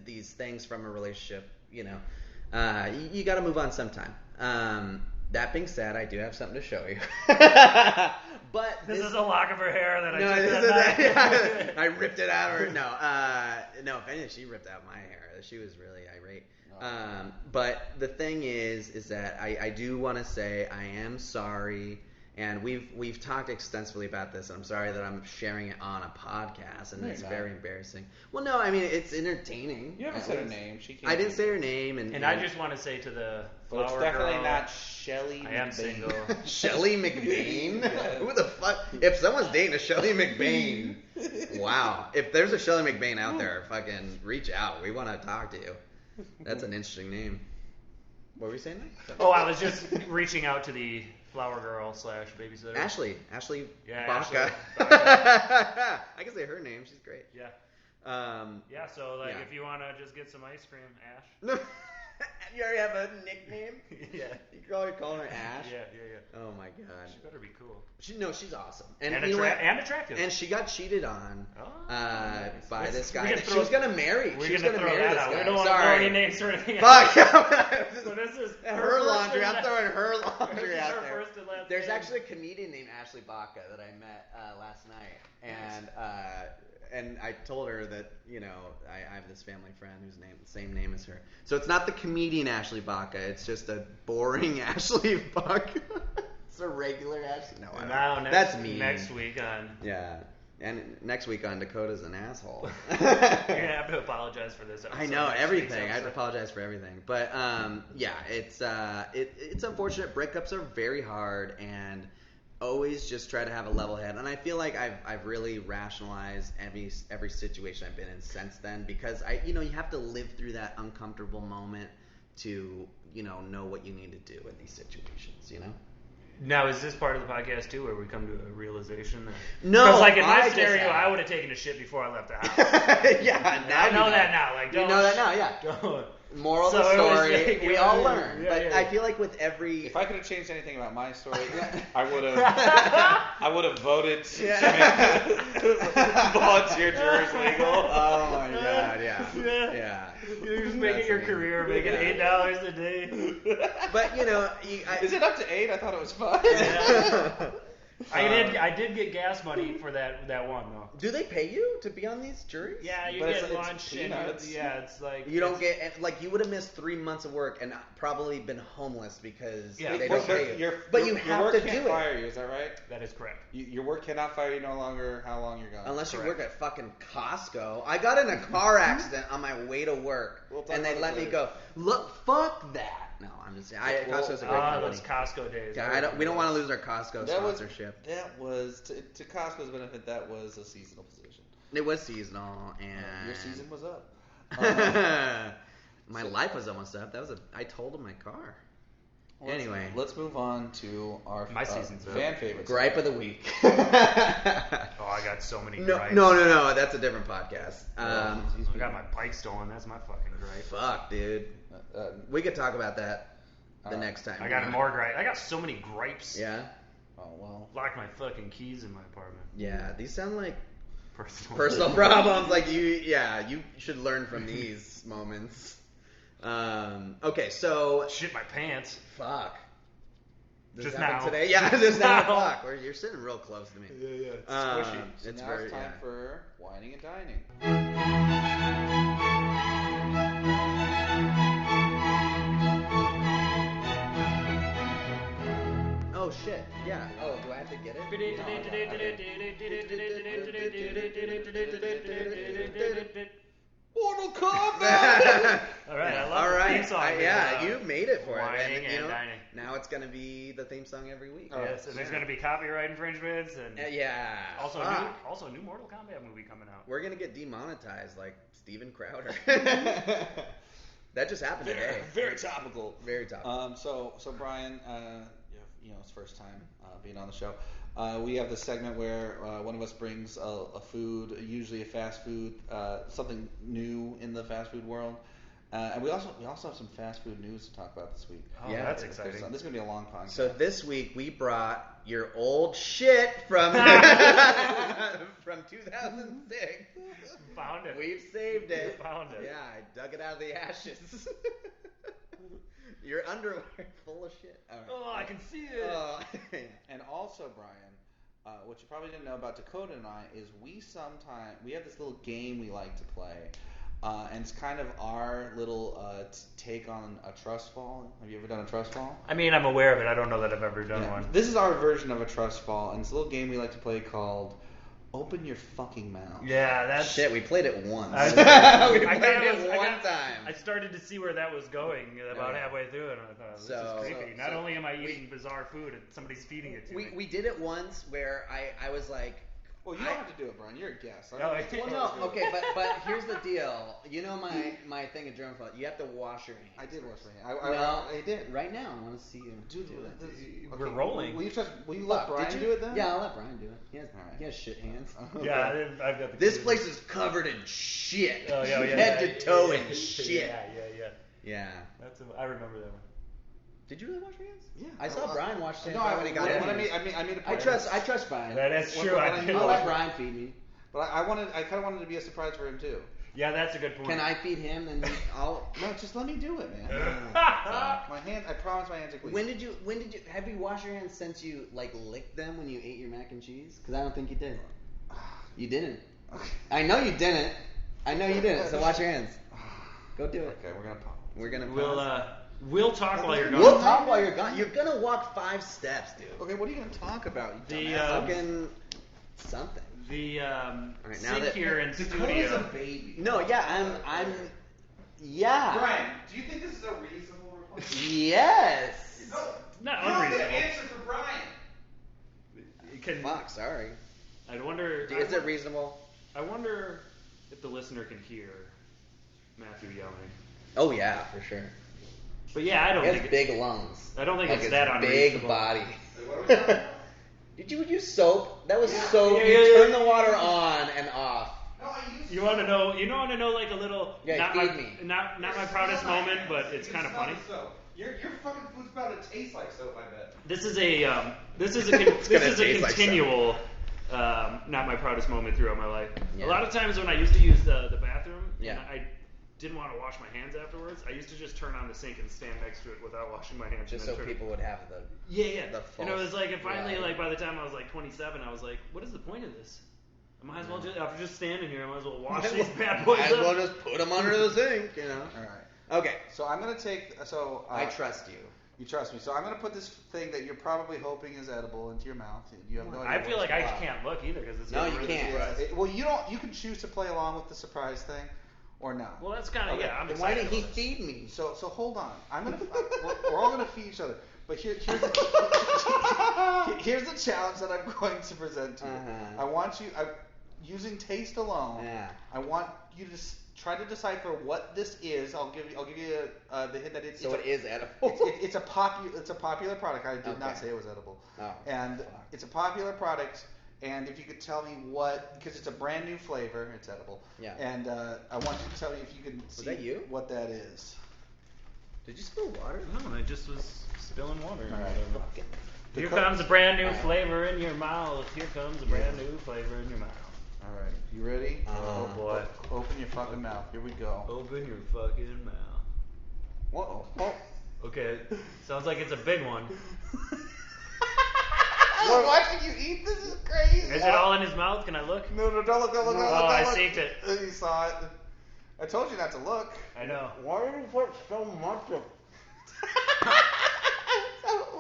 these things from a relationship. You got to move on sometime. That being said, I do have something to show you. But This is a lock of her hair that I no, took this that is night. I ripped it out of her. No. If anything, she ripped out my hair. She was really irate. But the thing is that I do want to say I am sorry, and we've talked extensively about this, and I'm sorry that I'm sharing it on a podcast, and it's very embarrassing. Well, no, I mean it's entertaining. You haven't said her name. She can't. I didn't say her name, and I just want to say to the Well, it's flower definitely girl, not Shelly. I am McBain. single. Shelly McBain? Who the fuck? If someone's dating a Shelly McBain, wow. If there's a Shelly McBain out there, fucking reach out. We want to talk to you. That's an interesting name. What were you saying? Oh, I was just reaching out to the flower girl / babysitter. Ashley Yeah, Baca. Ashley. I can say her name. She's great. Yeah. Yeah, so yeah. if you want to just get some ice cream, Ash. No. You already have a nickname? Yeah. You're calling her Ash? Yeah. Oh my god. She better be cool. She's awesome. And you know what? attractive. And she got cheated on by this guy that throw- she was gonna marry. We're She was gonna gonna throw marry that this out. guy. We don't want to Sorry. throw any names or anything. Fuck. So this is her laundry. first I'm throwing her laundry this is out her there. first and last There's name. actually a comedian named Ashley Baca that I met last night, and I told her that I have this family friend whose same name as her. So it's not the comedian Ashley Baca. It's just a boring Ashley Baca. It's a regular Ashley. No, I don't. Now, That's me. Next week on. Yeah. And next week on Dakota's an asshole. You're gonna have to apologize for this episode. I know next everything. week's I have to episode. apologize for everything. But yeah, it's unfortunate. Breakups are very hard, and always just try to have a level head. And I feel like I've really rationalized every situation I've been in since then, because you have to live through that uncomfortable moment to know what you need to do in these situations. Now, is this part of the podcast too, where we come to a realization that? No, because like in my I just scenario, have. I would have taken a shit before I left the house. Yeah, now I you know that now. Like, You don't, know that now, yeah. Don't. Moral of So the it was story, like, we yeah, all yeah, learn. yeah, But yeah. I feel like with every... If I could have changed anything about my story, I would have voted to make volunteer jurors legal. Oh my god, yeah. You're just making your career, making $8 a day. But Is it up to 8? I thought it was 5. Yeah. I did get gas money for that one though. do they pay you to be on these juries? Yeah, you But get it's lunch and peanuts. it's like You don't get you would have missed 3 months of work and probably been homeless because they But don't pay you. But you your have work to can't do fire it you, is that right? That is correct. Your work cannot fire you no longer how long you're gone. unless you Correct. work at fucking Costco. I got in a car accident on my way to work, We'll talk and they about let it me later. go. Look, fuck that. No, I'm just saying. Costco's a great company. Those Costco days. Yeah, we don't want to lose our Costco That sponsorship. was to Costco's benefit. That was a seasonal position. It was seasonal, and Your season was up. my life was almost up. I totaled my car. Anyway, let's move on to our My season's up. fan favorites. gripe of the week. Oh, I got so many gripes. No, that's a different podcast. I got my bike stolen. That's my fucking gripe. Fuck, dude. We could talk about that the next time. I got more gripes. I got so many gripes. Yeah. Oh well. Locked my fucking keys in my apartment. Yeah, these sound like Personal problems. Like you should learn from these moments. Okay, so Shit my pants. fuck. This Just happened now. today. Yeah, just now. Now. Fuck. You're sitting real close to me. Yeah. It's squishy. So It's now very it's time yeah. for whining and dining. Oh shit. Yeah. Oh, do I have to get it? Mortal Kombat. All right, I love All the right. theme song. Yeah, you made it for Whining it. and dining. Now it's gonna be the theme song every week. Yes, and there's going to be copyright infringements and Yeah. also Fuck. new Mortal Kombat movie coming out. We're gonna get demonetized like Steven Crowder. That just happened today. Very topical. Very topical. So Brian, it's first time being on the show. We have this segment where one of us brings a food, usually a fast food, something new in the fast food world. And we also have some fast food news to talk about this week. Oh, Yeah, that's exciting. This is gonna be a long podcast. So this week we brought your old shit from 2006. Found it. We've saved it. Found it. Yeah, I dug it out of the ashes. Your underwear full of shit. All right. Oh, I can see it. And also, Brian, what you probably didn't know about Dakota and I is we have this little game we like to play. And it's kind of our little take on a trust fall. Have you ever done a trust fall? I mean, I'm aware of it. I don't know that I've ever done one. This is our version of a trust fall, and it's a little game we like to play called Open Your Fucking Mouth. Yeah, that's Shit, we played it once. I- We played I it one time. I started to see where that was going about halfway through it, and I thought, this So- is creepy. Not so only am I eating bizarre food, somebody's feeding it to me. We did it once where I was like, Well, you don't have to do it, Brian. You're a guest. Oh, I yeah. well, no, okay, but here's the deal. You know my thing at German Fund, you have to wash your hands. I did wash first. my hands. I did. Right now, I want to see you do it. We're rolling. Will you let Fuck, Brian did do it then? Yeah, I'll let Brian do it. He has, Alright. he has shit hands. Yeah, I've got the This keys. place is covered in shit. Oh, yeah, Head to toe in yeah, shit. Yeah. Yeah. I remember that one. Did you really wash your hands? Yeah. I saw Brian wash his hands No, right when he got in. I made a I point. trust Brian. That is true. What I I did mean- I'll watch let it. Brian feed me. But I kind of wanted to be a surprise for him too. Yeah, that's a good point. Can I feed him and I'll? No, just let me do it, man. My hand. I promise my hands are clean. When did you? Have you washed your hands since you like licked them when you ate your mac and cheese? Because I don't think you did. You didn't. I know you didn't. So wash your hands. Go do it. Okay, we're gonna pause. We're gonna. Pause. We'll talk while you're gone. We'll talk while you're gone. You're gonna walk 5 steps, dude. Okay, what are you gonna talk about? You The dumbass? Fucking something. The right, now sink that- here in Dakota's studio. a baby. No, yeah, I'm. Yeah. Brian, do you think this is a reasonable request? Yes. No, Not you don't get unreasonable. an answer for Brian. Fuck, sorry. I wonder. Is it reasonable? I wonder if the listener can hear Matthew yelling. Oh yeah, for sure. But yeah, I don't He think has big lungs. I don't think like it's his that big unreasonable. body. What are we talking about? Did you use soap? That was soap. Yeah, You yeah, turn yeah. the water on and off. No, I used You want to know? You want to know like a little? Yeah, not feed my, me. Not my proudest moment, but it's kind of funny. Your fucking food's about to taste like soap, I bet. This is a this is a gonna taste like continual not my proudest moment throughout my life. Yeah. A lot of times when I used to use the bathroom Yeah. and I didn't want to wash my hands afterwards, I used to just turn on the sink and stand next to it without washing my hands. Just and so then turn people would have the. Yeah. the And it was like, and finally, reality. like by the time I was like 27, I was like, what is the point of this? I might as well just after just standing here, I might as well wash these bad boys Might as well up. just put them under the sink, you know. All right. Okay. So I'm gonna take. I trust you. You trust me. So I'm gonna put this thing that you're probably hoping is edible into your mouth. You have no idea. I feel what like it's I can't look either because it's No, getting you really can't. surprised. Well, you don't. You can choose to play along with the surprise thing, or not. Well, that's kind of Okay, yeah. I'm Then why excited. did he about this. feed me? So hold on. I'm gonna. we're all gonna feed each other. But here's the challenge that I'm going to present to you. Uh-huh. I want you. Using taste alone. Yeah. I want you to try to decipher what this is. I'll give you the hint that it's. So it's it is edible. It's a popular product. I did not Okay. say it was edible. Oh, And fuck. it's a popular product. And if you could tell me what, because it's a brand new flavor, it's edible. Yeah. And I want you to tell me if you can see that you? what that is. Did you spill water? No, I just was spilling water. All right. Fucking. Here comes a brand new Alright. flavor in your mouth. Here comes a brand new flavor in your mouth. All right. You ready? Oh boy. Open your fucking mouth. Here we go. Open your fucking mouth. Whoa. Oh. Okay, sounds like it's a big one. Watching you eat this is crazy. Is it all in his mouth? Can I look? No, don't look, don't look, No. don't look. Oh, don't I look. synced it. You saw it. I told you not to look. I know. Why did you put so much of?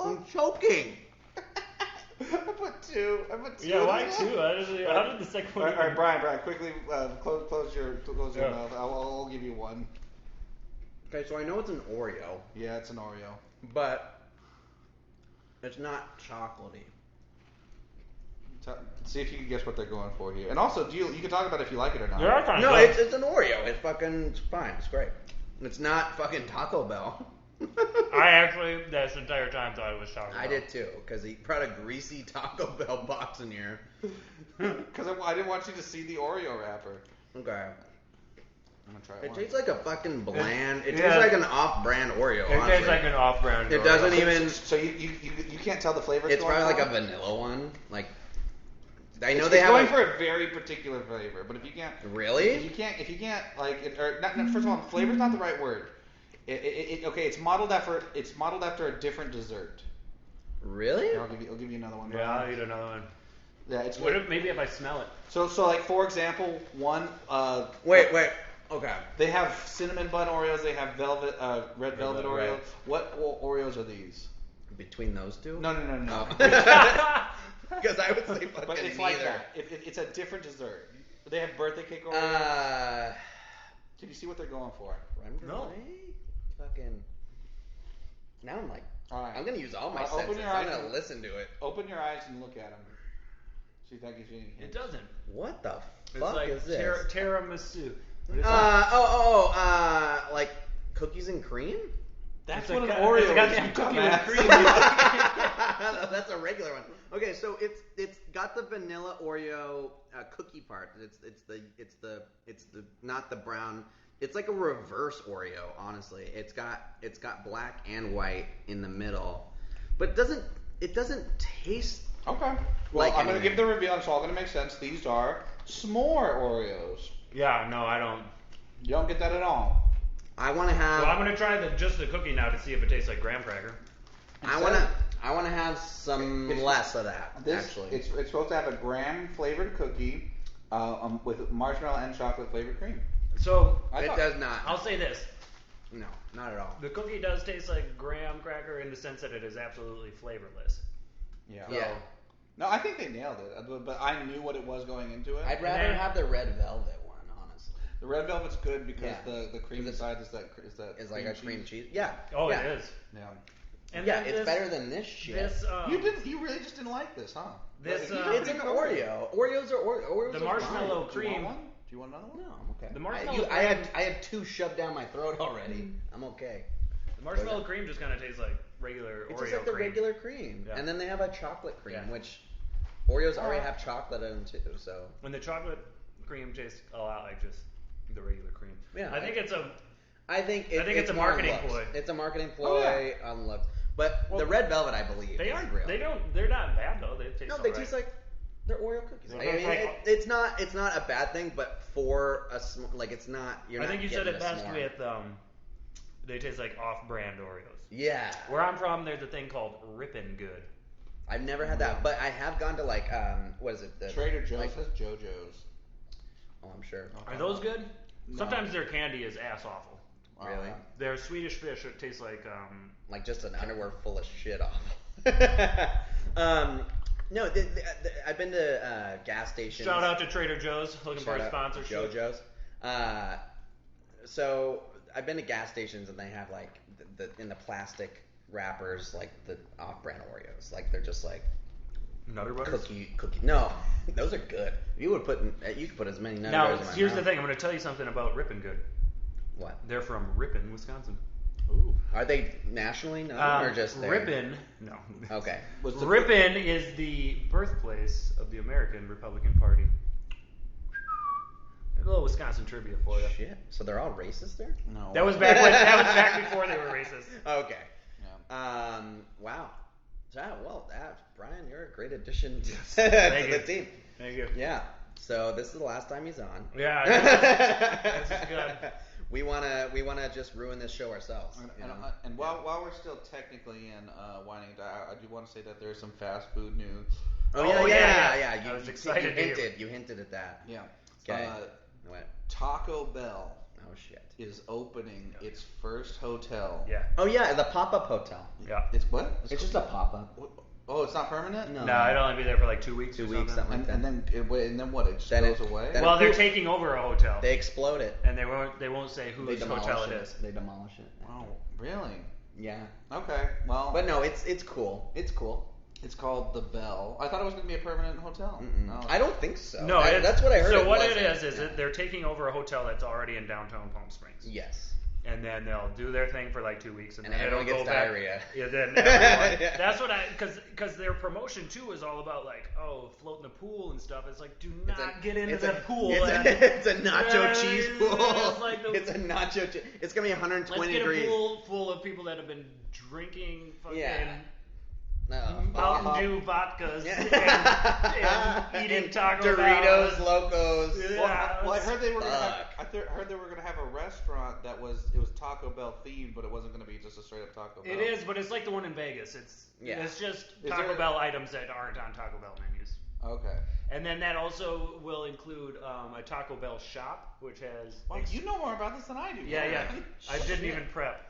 I'm choking. I put two. Yeah, why two? How did the second All one? right, Brian, quickly close your Yeah. mouth. I'll give you one. Okay, so I know it's an Oreo, Yeah, it's an Oreo. but it's not chocolatey. See if you can guess what they're going for here. And also, you can talk about if you like it or not. Yeah, kind of. No, it's an Oreo. It's fine. It's great. It's not fucking Taco Bell. I actually, this entire time, thought it was chocolate. I did too, because he brought a greasy Taco Bell box in here. Because I didn't want you to see the Oreo wrapper. Okay. I'm gonna try It one. tastes like a fucking bland. It Yeah. tastes like an off-brand Oreo. It honestly. tastes like an off-brand. It Oreo. doesn't even. So you can't tell the flavor. It's probably like a vanilla. vanilla one. Like I know It's they have. going a- for a very particular flavor, but if you can't, Really? if you can't like, or not, first of all, flavor's not the right word. Okay, it's modeled after a different dessert. Really? Here, I'll give you another one. Yeah, I'll eat another one. Yeah, it's What if, maybe if I smell it? so like for example, one Wait. Okay. they have cinnamon bun Oreos, they have red velvet velvet, Oreos. right. What Oreos are these? Between those two? No. Because I would say fucking But it's neither. like that. It's a different dessert. They have birthday cake Oreos. Can you see what they're going for? Creme brulee? Fucking. Now I'm like, All right. I'm gonna use all my Open senses. your I'm eyes gonna and- listen to it. Open your eyes and look at them. See if that gives you any It hints. doesn't. What the It's fuck like is this? tiramisu. What is Like cookies and cream? That's It's what a an co- Oreo it's a is. goddamn you cookie with dumbass. cream. No, that's a regular one. Okay, so it's got the vanilla Oreo cookie part. It's the not the brown It's like a reverse Oreo, honestly. It's got black and white in the middle, but it doesn't taste. Okay. Well, Like I'm going to anything. give the reveal, and it's all going to make sense. These are s'more Oreos. Yeah, no, I don't. You don't get that at all. I want to have. Well, I'm gonna try just the cookie now to see if it tastes like graham cracker. I want to have some less of that. Actually, It's supposed to have a graham flavored cookie with marshmallow and chocolate flavored cream. So it does not. I'll say this: No, not at all. the cookie does taste like graham cracker in the sense that it is absolutely flavorless. Yeah. Yeah. No, I think they nailed it, but I knew what it was going into it. I'd rather have the red velvet one, honestly. The red velvet's good because Yeah. the cream inside is that It's like a cream cheese. Yeah. Oh, yeah. it is. Yeah. And yeah, then it's better than this shit. You really just didn't like this, huh? This, it's an Oreo. Oreos are Oreos. The are marshmallow fine. cream. Do you want another one? No, I'm okay. The marshmallow I cream- had two shoved down my throat already. I'm okay. The marshmallow cream just kind of tastes like regular It's Oreo just like the cream. regular cream, Yeah. and then they have a chocolate cream, Yeah. which Oreos already have chocolate in them too. So And the chocolate cream tastes a lot like just the regular cream. Yeah, I think it's a. I think it's a more on marketing looks. ploy. It's a marketing ploy on looks. But the red velvet, I believe, They is aren't. real. They're not bad though. They taste. No, they alright. taste like they're Oreo cookies. Yeah. I mean, it's not a bad thing, but for a it's not. You're I not think you said getting it a best s'more. with they taste like off-brand Oreos. Yeah. Where I'm from, there's a thing called Rippin' Good. I've never had that, but I have gone to like what is it? The, Trader Joe's like, has JoJo's. Oh, I'm sure. Are those good? No. Sometimes their candy is ass awful. Really? Their Swedish fish, it tastes like Like just an underwear full of shit off. No, I've been to gas stations. Shout out to Trader Joe's looking for Shout a out sponsorship. JoJo's. So I've been to gas stations and they have like the in the plastic wrappers like the off-brand Oreos. Like they're just like Nutter Butters? cookie. No, those are good. You could put as many Nutter Now, Butters in my here's mouth. the thing. I'm going to tell you something about Rippin' Good. What? They're from Ripon, Wisconsin. Ooh. Are they nationally known or just there? Ripon? No. Okay. Ripon is the birthplace of the American Republican Party. A little Wisconsin trivia for you. Shit. So they're all racist there? No. That was back before they were racist. Okay. Yeah. Wow. Brian, you're a great addition to Thank the you. team. Thank you. Yeah. So this is the last time he's on. Yeah, this is good. We wanna just ruin this show ourselves. And while we're still technically in Whining, I do want to say that there's some fast food news. Oh, yeah. You, I was excited to hear. You hinted at that. Yeah. Okay. What? Taco Bell Oh shit. is opening its first hotel. Yeah. Oh yeah, the pop-up hotel. Yeah. It's what? It's just a pop-up. Oh, it's not permanent? No. No, it'd only be there for like 2 weeks. 2 or weeks, something like And that. then what? It just Then goes it- away? then Well, they're poof. taking over a hotel, They explode it. and they won't say They whose demolish hotel it is. They demolish it. Wow, really? Yeah. Okay, well. But no, it's cool. It's cool. It's called The Bell. I thought it was going to be a permanent hotel. No. I don't think so. No, that's what I heard. So it what wasn't. it is that they're taking over a hotel that's already in downtown Palm Springs. Yes. And then they'll do their thing for like 2 weeks, and And then everyone it'll gets go back. diarrhea. Yeah, then everyone, Yeah. that's what because their promotion too is all about like floating the pool and stuff. It's like do not get into the pool. It's a nacho Yeah, cheese yeah, pool. it's like It's a nacho cheese. It's gonna be 120 Let's get degrees. a pool full of people that have been drinking fucking No. Mountain Dew vodkas Yeah. and eating And Taco Doritos, Bells. Locos. Yeah. Well, I heard they were gonna have. Fuck. Heard they were gonna have a restaurant that was Taco Bell themed, but it wasn't gonna be just a straight up Taco Bell. It is, but it's like the one in Vegas. It's just Is Taco there- Bell items that aren't on Taco Bell menus. Okay. And then that also will include a Taco Bell shop, which has. Well, you know more about this than I do. Yeah. I didn't even prep.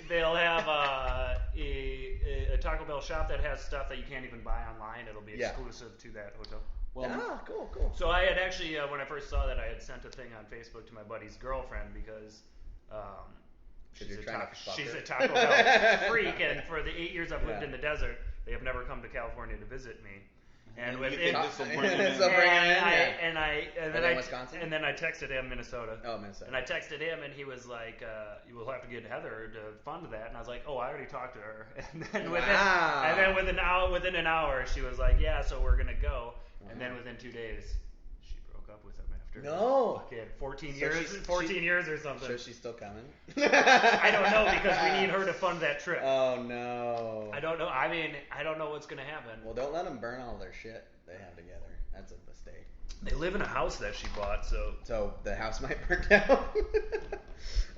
They'll have a Taco Bell shop that has stuff that you can't even buy online. It'll be Yeah. exclusive to that hotel. Well, Cool. So I had actually, when I first saw that, I had sent a thing on Facebook to my buddy's girlfriend because she's you're a trying to fuck she's her. a Taco Bell freak, and for the 8 years I've lived Yeah. in the desert, they have never come to California to visit me. And you within, think this will bring it in? So bring it in, and then then Wisconsin? and then I texted him Minnesota. Oh, Minnesota. And I texted him, and he was like, "You will have to get Heather to fund that." And I was like, "Oh, I already talked to her." And then within an hour, she was like, "Yeah, so we're gonna go." And then within 2 days, she broke up with him after after No. fucking 14 So years, she's- 14 years or something. So she's still coming? I don't know because we need her to fund that trip. Oh no. I don't know. I mean, I don't know what's gonna happen. Well, don't let them burn all their shit they have together. That's a mistake. They live in a house that she bought, so So the house might burn down.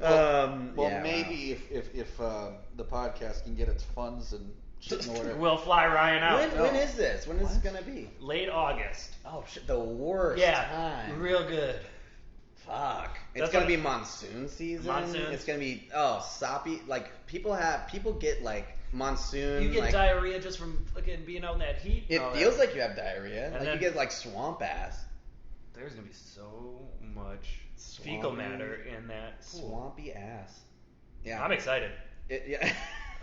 Well, yeah, maybe if the podcast can get its funds and shit in order. we'll fly Ryan out. When is this? When is it gonna be? Late August. Oh shit, the worst Yeah, time. real good. Fuck. It's That's gonna what- be monsoon season. Monsoon. It's gonna be soppy. Like people get like monsoon. You get like, diarrhea just from fucking being out in that heat. It and all feels that. like you have diarrhea. And Like then- you get like swamp ass. There's gonna be so much fecal matter in that pool. Swampy ass. Yeah. I'm excited. Yeah.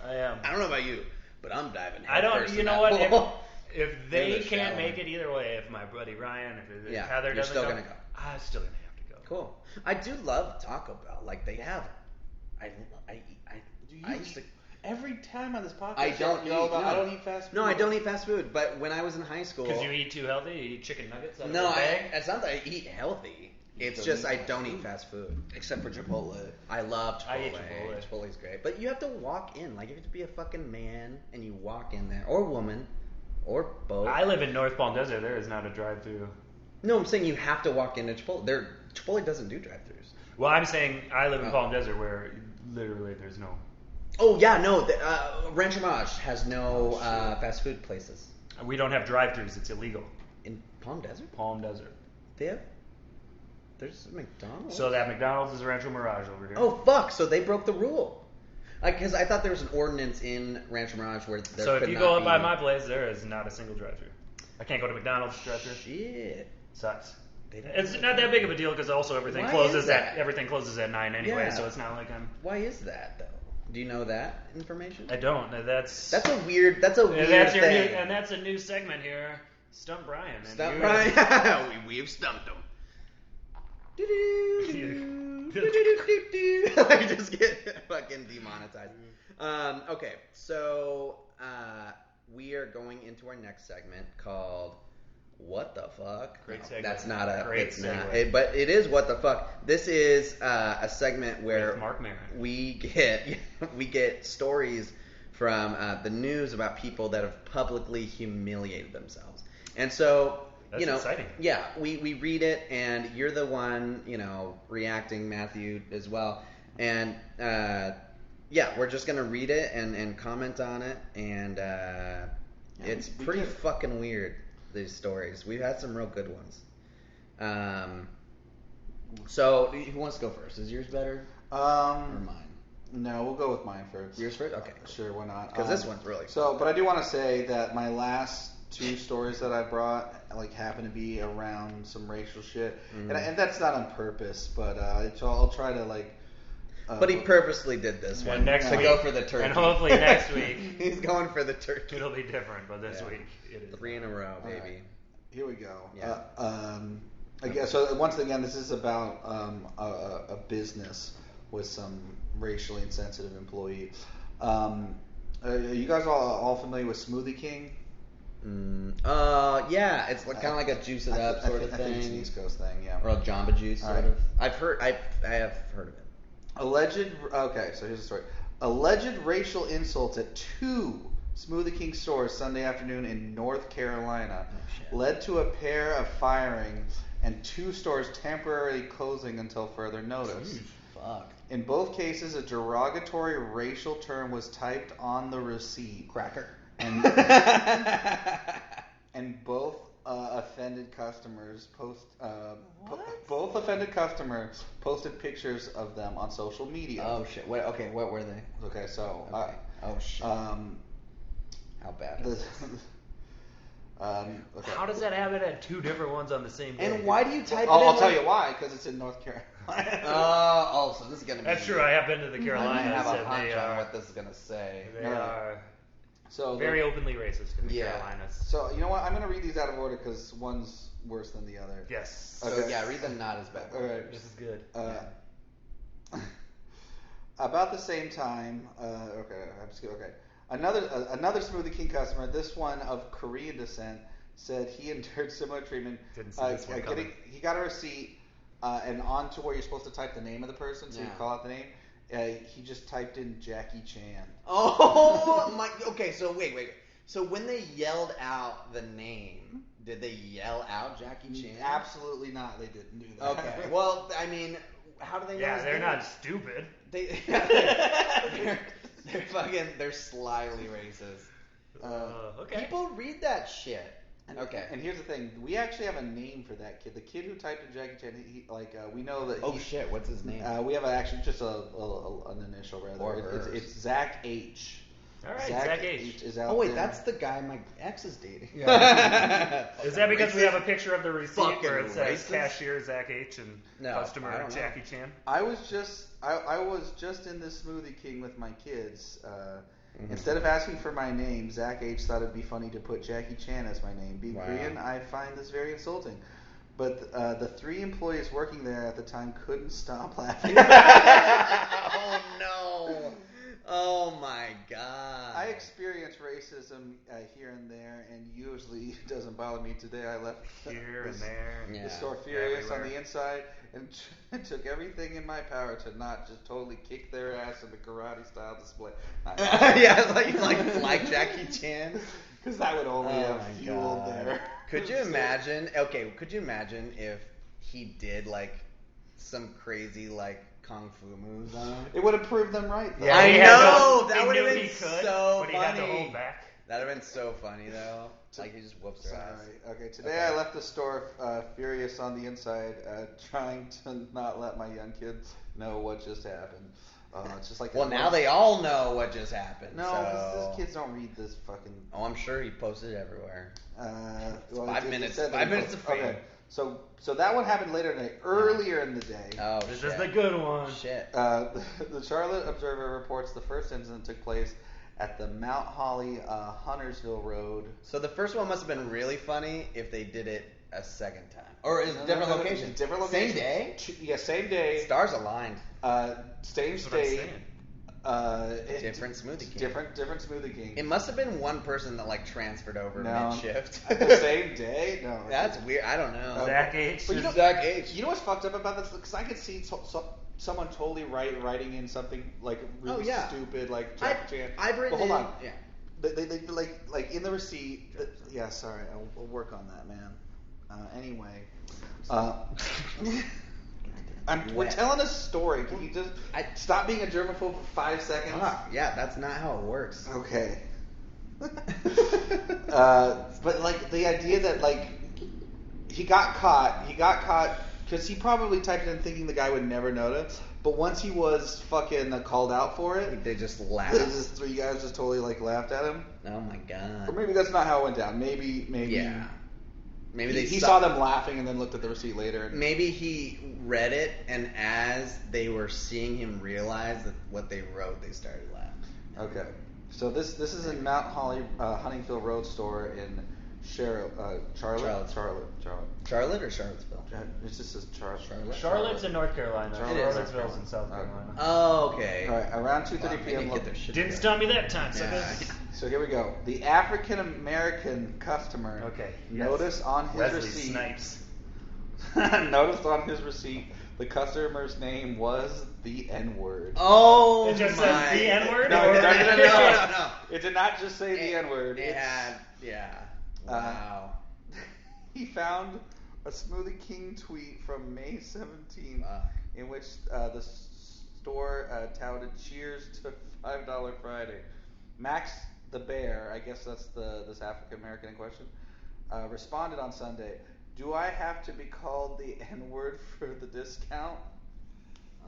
I am. I don't know about you, but I'm diving. I don't. headfirst You in know that what? pool. If they In the can't shower. make it either way, if my buddy Ryan, if Yeah, Heather you're doesn't still go, gonna go. I'm still gonna have to go. Cool. I do love Taco Bell. Like they have. Do you I used to. every time on this podcast? I don't you're all eat. about, No. I don't eat fast food. No, I don't eat fast food. But when I was in high school, Because you eat too healthy, you eat chicken nuggets out of no, a bag. it's not that I eat healthy. It's don't just eat I fast don't food. eat fast food. Except for Chipotle. I love Chipotle. I eat Chipotle. Chipotle's great. But you have to walk in. Like you have to be a fucking man and you walk in there, or woman, or both. I live in North Palm Desert. There is not a drive-through. No, I'm saying you have to walk into Chipotle. Chipotle doesn't do drive-throughs. Well, I'm saying I live in Oh. Palm Desert, where literally there's no. Oh yeah, no. Rancho Mirage has no fast food places We don't have drive-throughs. It's illegal. in Palm Desert. Palm Desert. They have. There's a McDonald's. So that McDonald's is Rancho Mirage over here. Oh fuck! So they broke the rule. Because I thought there was an ordinance in Rancho Mirage where there So could if you not go up be... by my place, there is not a single drive-through. I can't go to McDonald's drive-through. Shit. Sucks. They don't It's have not that. that big of a deal because also everything Why closes is that? at everything closes at 9 anyway. Yeah. So it's not like I'm. Why is that though? Do you know that information? I don't. That's That's a weird. That's a weird that's your new, thing. and that's a new segment here. Stump Brian. And Stump you- Brian. We've stumped him. I just get fucking demonetized. Okay, so we are going into our next segment called "What the Fuck." Great segue. That's not a. Great it's not. segue. But it is "What the Fuck." This is a segment where With Mark Maron. we get stories from the news about people that have publicly humiliated themselves, and so. That's exciting. Yeah, we read it, and you're the one, reacting, Matthew, as well. And, we're just going to read it and comment on it, and it's we pretty did. fucking weird, these stories. We've had some real good ones. So, who wants to go first? Is yours better or mine? No, we'll go with mine first. Yours first? Okay. Sure, why not? Because this one's really So, but I do want to say that my last two stories that I brought happen to be around some racial shit, and that's not on purpose, but I'll try to But he purposely did this And one next to week- go for the turkey. and hopefully next week He's going for the turkey. it'll be different. But this Yeah. week it is 3 in a row, All baby. right. Here we go. Yeah. I guess so. Once again, this is about a business with some racially insensitive employee. Are you guys all familiar with Smoothie King? Yeah, it's kind of like a juice it up sort of I think it's an thing, East Coast thing, yeah. or a Jamba Juice All sort right. of. I have heard of it. Okay, so here's the story. Alleged racial insults at 2 Smoothie King stores Sunday afternoon in North Carolina shit. led to a pair of firings and 2 stores temporarily closing until further notice. Fuck. In both cases, a derogatory racial term was typed on the receipt, Cracker. and both offended customers both offended customers posted pictures of them on social media. Oh shit. What were they? Okay, so Okay. Oh shit. How bad? the, is this? okay. How does that happen at 2 different ones on the same day? And why do you type it in? I'll tell you why, because it's in North Carolina. So this is gonna be. That's true. I have been to the I Carolinas, have a and hunch they on are what this is gonna say. they are So very openly racist in the Yeah. Carolinas. So you know what? I'm gonna read these out of order because one's worse than the other. Yes. So Okay. yeah, read them not as bad. All right. This is good. About the same time, okay. Another Smoothie King customer, this one of Korean descent, said he endured similar treatment. Didn't see this one coming. He got a receipt and onto where you're supposed to type the name of the person, so you Yeah. call out the name. He just typed in Jackie Chan. Oh my. Okay, so wait. So when they yelled out the name, did they yell out Jackie Chan? Absolutely not. They didn't do that. Okay. Well, I mean, how do they know? Yeah, his they're name? not stupid. They're slyly racist. Okay. People read that shit. Okay. And here's the thing: we actually have a name for that kid. The kid who typed in Jackie Chan. We know that. Oh shit! What's his name? We have actually just an initial rather. Or hers. It's Zach H. All right, Zach H. is out Oh wait, there. that's the guy my ex is dating. Yeah. Is that because we Racist. have a picture of the receipt Fucking where it says racist. cashier Zach H and No, I customer don't know. Jackie Chan? I was just in this Smoothie King with my kids. Instead of asking for my name, Zach H thought it'd be funny to put Jackie Chan as my name. Being Wow. Korean, I find this very insulting. But the 3 employees working there at the time couldn't stop laughing. Oh no! Oh my god! I experience racism here and there, and usually it doesn't bother me. Today I left Here and there. Yeah. the store furious on everywhere. the inside and took everything in my power to not just totally kick their ass in the karate style display. Yeah, like Jackie Chan. Because that would only Oh have my fueled God. their. Could you imagine? Okay, could you imagine if he did like some crazy like kung fu moves on him? It would have proved them right, though. Yeah, I he had know, to- that he would've knew been he could, so but he had to funny. hold back. That'd have been so funny though. Like he just whoops their ass. Sorry. Okay, today Okay. I left the store furious on the inside, trying to not let my young kids know what just happened. It's just like Well, now they all know what just happened. No, so. because these kids don't read this fucking. Oh, I'm sure he posted it everywhere. Well, 5 it minutes. said that 5 he minutes of fame. Okay, so that one happened later in the day. Earlier in the day, Oh This shit. is the good one. Shit. the Charlotte Observer reports the first incident took place at the Mount Holly, Huntersville Road. So the first one must have been really funny if they did it a second time, or is No, different no, location? Different location. Same day. Yeah, same day. Stars aligned. Same That's what I'm state. saying. Different Smoothie King. Different Smoothie King. It must have been one person that like transferred over No. mid-shift. At the same day? No. That's weird. I don't know. Zach H. But you know, Zach H. You know what's fucked up about this? Because I could see someone totally writing in something like really Oh, yeah. stupid, like Jackie Chan. I've written. But hold on. Yeah. They like in the receipt. Yeah, sorry, I'll work on that, man. Anyway, we're telling a story. Can you just stop being a germaphobe for 5 seconds? Yeah, that's not how it works. Okay. But like the idea that like he got caught because he probably typed it in thinking the guy would never notice. But once he was fucking called out for it, They just these laughed. 3 guys just totally like laughed at him. Oh my god. Or maybe that's not how it went down. Maybe. Yeah. Maybe he saw them laughing and then looked at the receipt later. And, Maybe he read it, and as they were seeing him realize that what they wrote, they started laughing. Okay. So this is in Mount Holly, Huntingfield Road store in Charlotte. Charlotte or Charlottesville? It just says Charlotte. Charlotte's in North Carolina. Charlotte. Charlottesville's in South Okay. Carolina. Oh, okay. All right, around 2:30 Wow, they p.m. didn't get their shit Didn't together. stump me that time, Yeah. suckers. So here we go. The African American customer Okay. yes. noticed on his Wesley receipt. Snipes. Noticed on his receipt the customer's name was the N-word. Oh It just my. says the N-word? No, or- no. It did not just say the N-word. It had, yeah. Wow. He found a Smoothie King tweet from May 17th Fuck. in which the store touted cheers to $5 Friday. Max the Bear, I guess that's this African American in question, responded on Sunday, "Do I have to be called the N-word for the discount?"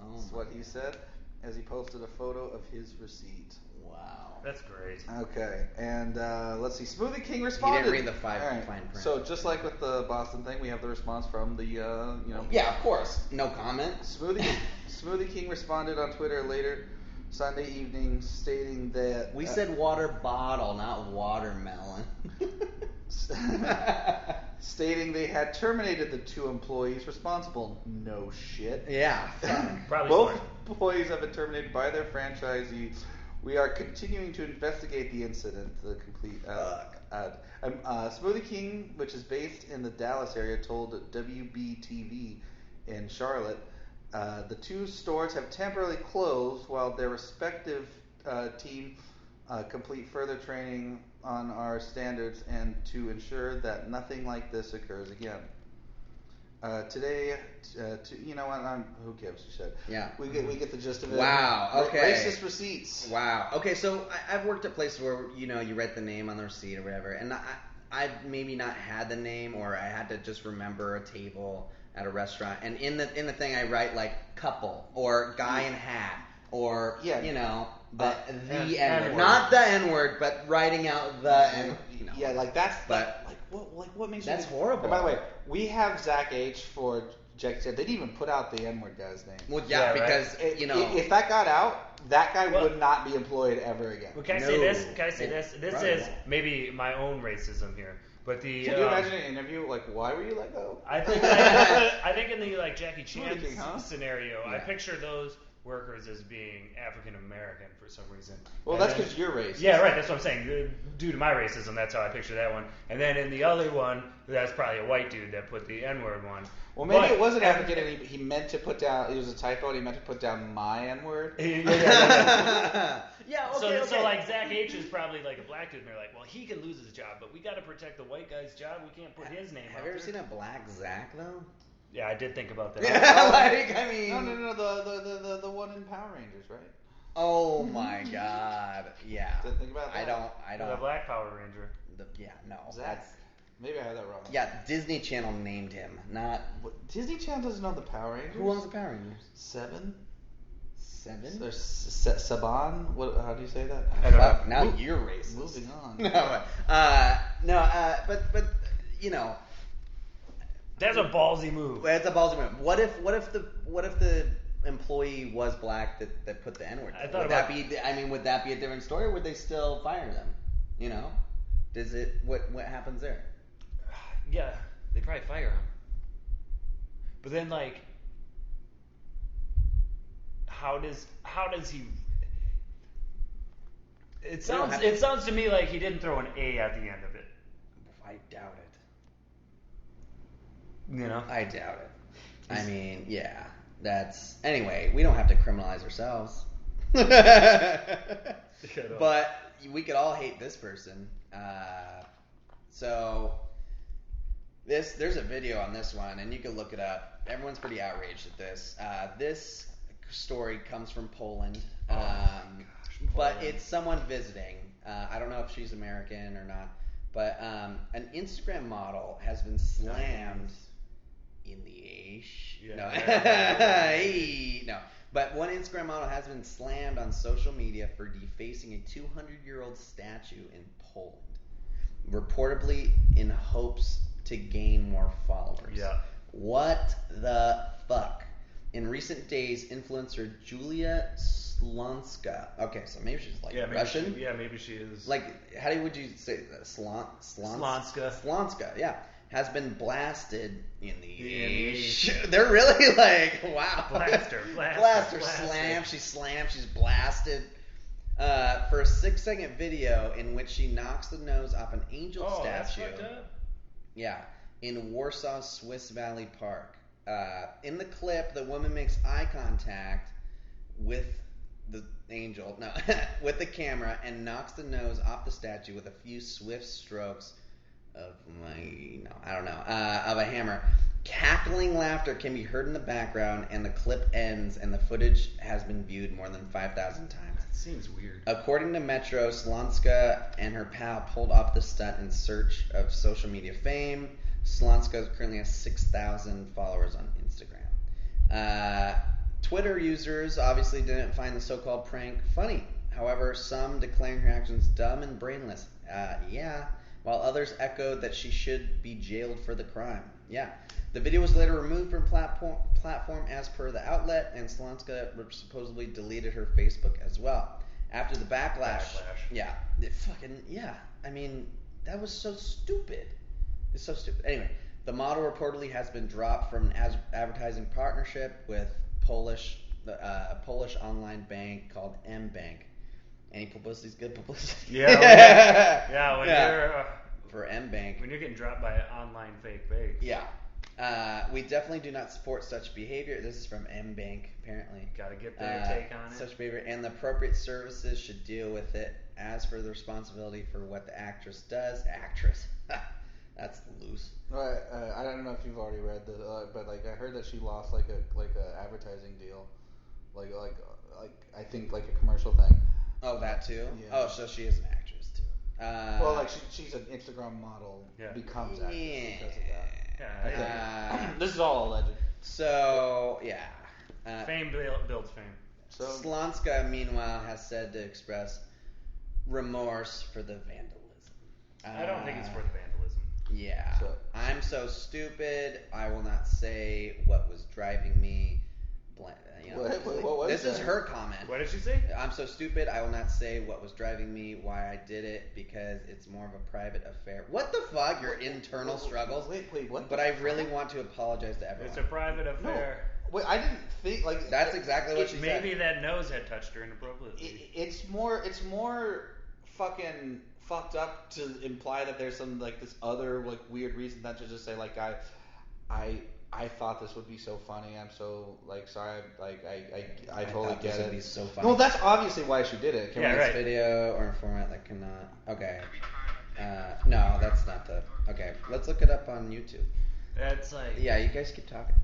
Oh That's what he said as he posted a photo of his receipt. Wow. That's great. Okay, and let's see. Smoothie King He responded. didn't read the All right, fine print. so just like with the Boston thing, we have the response from the Yeah, of course. No comment. Smoothie King responded on Twitter later Sunday evening, stating that We said water bottle, not watermelon. stating they had terminated the 2 employees responsible. No shit. Yeah. Probably Both smart. employees have been terminated by their franchisee. We are continuing to investigate the incident. The complete ad. Smoothie King, which is based in the Dallas area, told WBTV in Charlotte. The two stores have temporarily closed while their respective team complete further training on our standards and to ensure that nothing like this occurs again. Today, you know what? Who gives a shit? Yeah. We get the gist of it. Wow. Okay. Racist receipts. Wow. Okay. So I've worked at places where you write the name on the receipt or whatever, and I've maybe not had the name, or I had to just remember a table at a restaurant, and in the thing I write like couple or guy in hat or the N-word, not the N-word, but writing out the N. Yeah, like that's what makes that's you horrible. And by the way, we have Zach H for Jake said they didn't even put out the N-word guy's name. Well, yeah, because right? If that got out, that guy would not be employed ever again. Well, can I say this? This is maybe my own racism here. But can you imagine an interview like, why were you let go? I think in the Jackie Chan scenario, I picture those workers as being African American for some reason. Well, that's because you're racist. Yeah, right. That's what I'm saying. Due to my racism, that's how I picture that one. And then in the other one, that's probably a white dude that put the N-word one. Well, maybe it wasn't African, and he meant to put down. It was a typo, and he meant to put down my N-word. Yeah. Okay. So like Zach H is probably like a black dude, and they're like, well, he can lose his job, but we got to protect the white guy's job. We can't put his name out there. Have you ever seen a black Zach though? Yeah, I did think about that. No, the one in Power Rangers, right? Oh my God, yeah. Didn't think about that. I don't. The Black Power Ranger. Zach. Maybe I had that wrong. Yeah, Disney Channel named him, not. Disney Channel doesn't know the Power Rangers. Who owns the Power Rangers? Seven. There's Saban. What? How do you say that? I don't know. Now you're racist. Moving on. But That's a ballsy move. It's a ballsy move. What if the employee was black that put the N-word? Would that be a different story, or would they still fire them? Does it? What happens there? Yeah, they probably fire him. But then how does he? It sounds to me like he didn't throw an A at the end of it. I doubt it. I doubt it. I mean, yeah. Anyway, we don't have to criminalize ourselves. But we could all hate this person. So there's a video on this one, and you can look it up. Everyone's pretty outraged at this. This story comes from Poland. But it's someone visiting. I don't know if she's American or not. But an Instagram model has been slammed in the ish. No. No. But one Instagram model has been slammed on social media for defacing a 200-year-old statue in Poland, reportedly in hopes to gain more followers. Yeah. What the fuck? In recent days, influencer Julia Slonska. Okay, so maybe she's Russian. Maybe she is. How would you say that? Slonska. Slonska, yeah. Has been blasted in the They're really wow. Blaster, slam, she's blasted. For a 6-second video in which she knocks the nose off an angel statue. That's fucked up. Yeah, in Warsaw's Swiss Valley Park. In the clip, the woman makes eye contact with the angel, with the camera, and knocks the nose off the statue with a few swift strokes of a hammer. Cackling laughter can be heard in the background, and the clip ends, and the footage has been viewed more than 5,000 times. That seems weird. According to Metro, Slonska and her pal pulled off the stunt in search of social media fame. Slonska currently has 6,000 followers on Instagram. Twitter users obviously didn't find the so-called prank funny. However, some declaring her actions dumb and brainless. While others echoed that she should be jailed for the crime. Yeah. The video was later removed from platform as per the outlet, and Slonska supposedly deleted her Facebook as well. After the backlash. Yeah. I mean, that was so stupid. It's so stupid. Anyway, the model reportedly has been dropped from an advertising partnership with Polish online bank called mBank. Any publicity is good publicity. Yeah. You're for mBank. When you're getting dropped by an online fake bank. Yeah. We definitely do not support such behavior. This is from M Bank, apparently. Gotta get their take on it. Such behavior, and the appropriate services should deal with it. As for the responsibility for what the actress does, that's loose. Right. I don't know if you've already read the, but like I heard that she lost like a advertising deal, like I think like a commercial thing. Oh, that too. Yeah. Oh, so she is an actress too. Well, like she's an Instagram model, becomes actress because of that. Yeah. This is all alleged. So yeah. Fame builds fame. So Slonska, meanwhile, has said to express remorse for the vandalism. I don't think it's for the vandalism. Yeah. So- I'm so stupid. I will not say what was driving me. What was this is that? her comment. What did she say? I'm so stupid. I will not say what was driving me, why I did it, because it's more of a private affair. What the fuck? Your internal struggles. Wait, what? But I really want to apologize to everyone. It's a private affair. Wait, I didn't think like That's exactly what she said. Maybe that nose had touched her inappropriately. It's more fucking fucked up to imply that there's some like this other like weird reason than to just say like I thought this would be so funny. I'm so like sorry. Like I totally thought get this it. would be so funny. No, that's obviously why she did it. Yeah, right. Video or in a format that cannot. Okay. No, that's not the. Okay, let's look it up on YouTube. That's like. Yeah, you guys keep talking.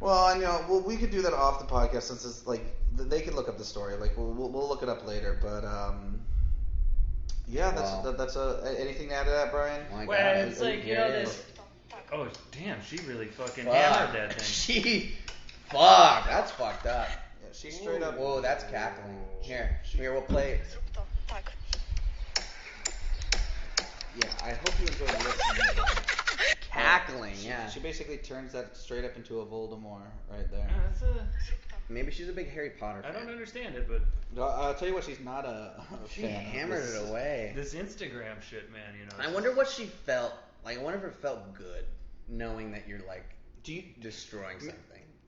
Well, I know. Well, we could do that off the podcast since it's like they could look up the story. Like we'll look it up later. But yeah, that's anything to add to that, Brian? Oh my Well, God, it's like here you know it is. this. Oh damn, she really fucking Fuck. hammered that thing. Fuck, that's fucked up. Yeah, she straight up. Whoa, that's cackling. Here, we'll play. Yeah, I hope you enjoy listening. Cackling, yeah. She basically turns that straight up into a Voldemort right there. Yeah, that's a. Maybe she's a big Harry Potter fan. I don't understand it, but I'll tell you what, she's not a She fan. hammered it away. this Instagram shit, man, you know. I wonder what she felt. Like, I wonder if it felt good knowing that you're like Do you? destroying something.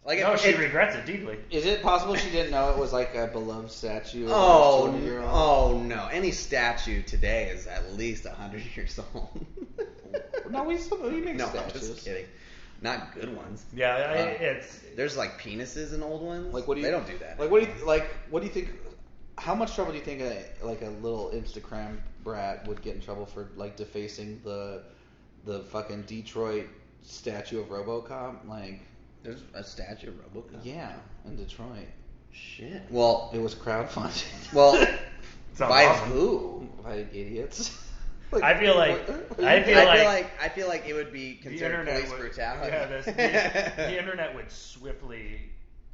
Like, No, if she it, regrets it deeply. Is it possible she didn't know it was like a beloved statue? Oh, of a 20-year-old? oh no! Any statue today is at least 100 years old. No, we make No, I'm statues. just kidding. Not good ones. Yeah, it's. There's like penises in old ones. Like, what do you? They don't do that. Like, what do you think? How much trouble do you think a little Instagram brat would get in trouble for like defacing the fucking Detroit statue of RoboCop? Like, There's a statue of RoboCop. yeah, in Detroit. Shit. Well, It was crowdfunded. well, Sounds by awesome. who? By idiots. I feel like I feel like it would be the considered internet police would, brutality. Yeah, the internet would swiftly.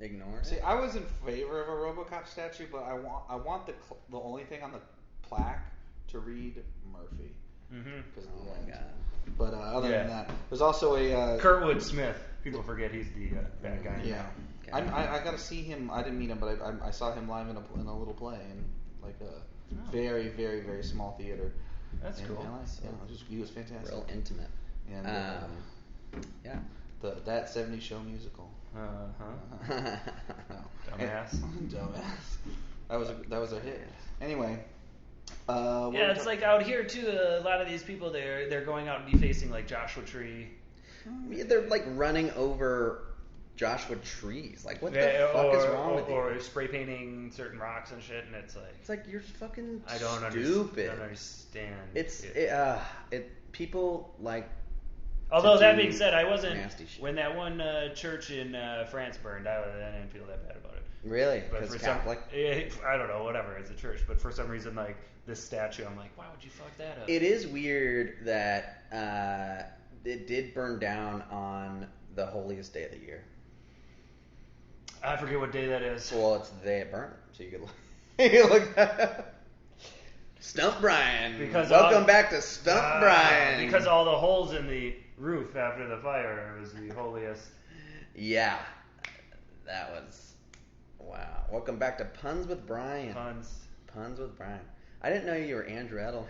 Ignore See, it. I was in favor of a RoboCop statue, but I want the only thing on the plaque to read Murphy. Mm-hmm. Oh my god. But other Yeah. than that, there's also a Kurtwood Smith. People forget he's the bad guy. yeah. Okay. I got to see him. I didn't meet him, but I saw him live in a little play in like a very very very small theater. That's in cool. LA. Yeah, he was fantastic. Real intimate. And Yeah. that '70s show musical. Uh-huh. Dumbass. Dumbass. That was a hit. Anyway. Yeah, it's like out here too. A lot of these people they're going out and defacing like Joshua Tree. Yeah, they're like running over Joshua trees. Like, what the Yeah, fuck is wrong with you? Or spray painting certain rocks and shit, and it's like It's like you're fucking I don't stupid. understand. It's people like. Although to that do being said, I wasn't nasty shit. when that one church in France burned. I didn't feel that bad about it. Really? But Because for Catholic. I don't know, whatever. It's a church, but for some reason, like this statue, I'm like, why would you fuck that up? It is weird that it did burn down on the holiest day of the year. I forget what day that is. Well, it's the day it burned, so you could look. You could look that up. Stump Brian. Welcome back to Stump Brian. Because all the holes in the roof after the fire was the holiest. Yeah, that was wow. Welcome back to Puns with Brian. Puns with Brian. I didn't know you were Andrew Edelman.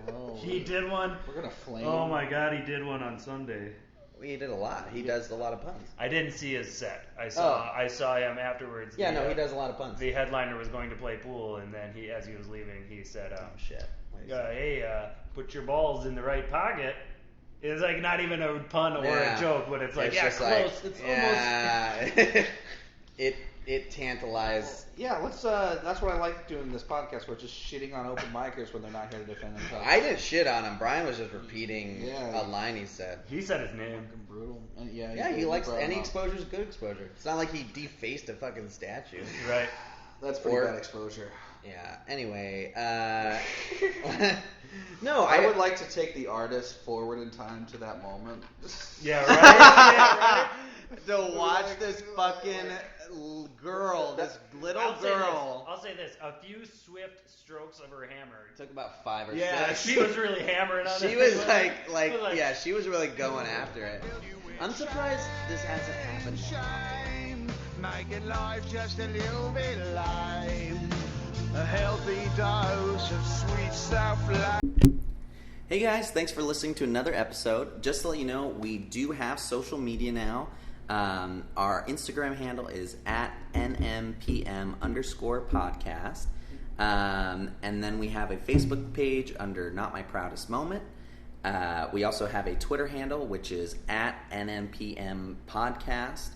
Oh, He did one. We're gonna flame. Oh my god, he did one on Sunday. He did a lot. He does a lot of puns. I didn't see his set. I saw him afterwards. Yeah, no, he does a lot of puns. The headliner was going to play pool, and then as he was leaving, he said, Oh shit. "Hey, put your balls in the right pocket." It's like not even a pun or Yeah. a joke, but it's like, It's yeah, just close. like, It's yeah. It tantalized. Yeah, let's. That's what I like doing this podcast. We're just shitting on open micers when they're not here to defend themselves. I didn't shit on him. Brian was just repeating Yeah. a line he said. He said his name. Fucking brutal. And Yeah, he did, likes brought him any up. exposure is good exposure. It's not like he defaced a fucking statue. Right. That's pretty Or- bad exposure. Yeah. Anyway, no, I would like to take the artist forward in time to that moment. Yeah, right? Yeah, right? to watch this fucking girl, this little girl. I'll say this. A few swift strokes of her hammer. It took about 5 or Yeah, 6. she was really hammering on She it. was It like, was yeah, she was really going after it. I'm surprised this hasn't happened. Shame, making life just a little bit lame. A healthy dose of sweet self-love. Hey guys, thanks for listening to another episode. Just to let you know, we do have social media now. Our Instagram handle is at nmpm_podcast. And then we have a Facebook page under Not My Proudest Moment. We also have a Twitter handle, which is at nmpmpodcast.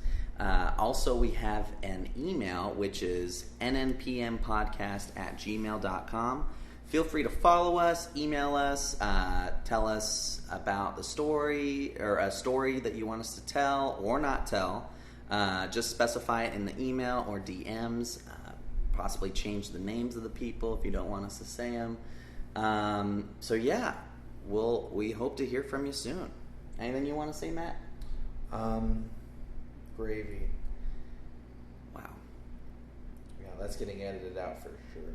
Also, we have an email, which is nmpmpodcast@gmail.com. Feel free to follow us, email us, tell us about the story or a story that you want us to tell or not tell. Just specify it in the email or DMs. Possibly change the names of the people if you don't want us to say them. So yeah, we hope to hear from you soon. Anything you want to say, Matt? Gravy. Wow. Yeah, that's getting edited out for sure.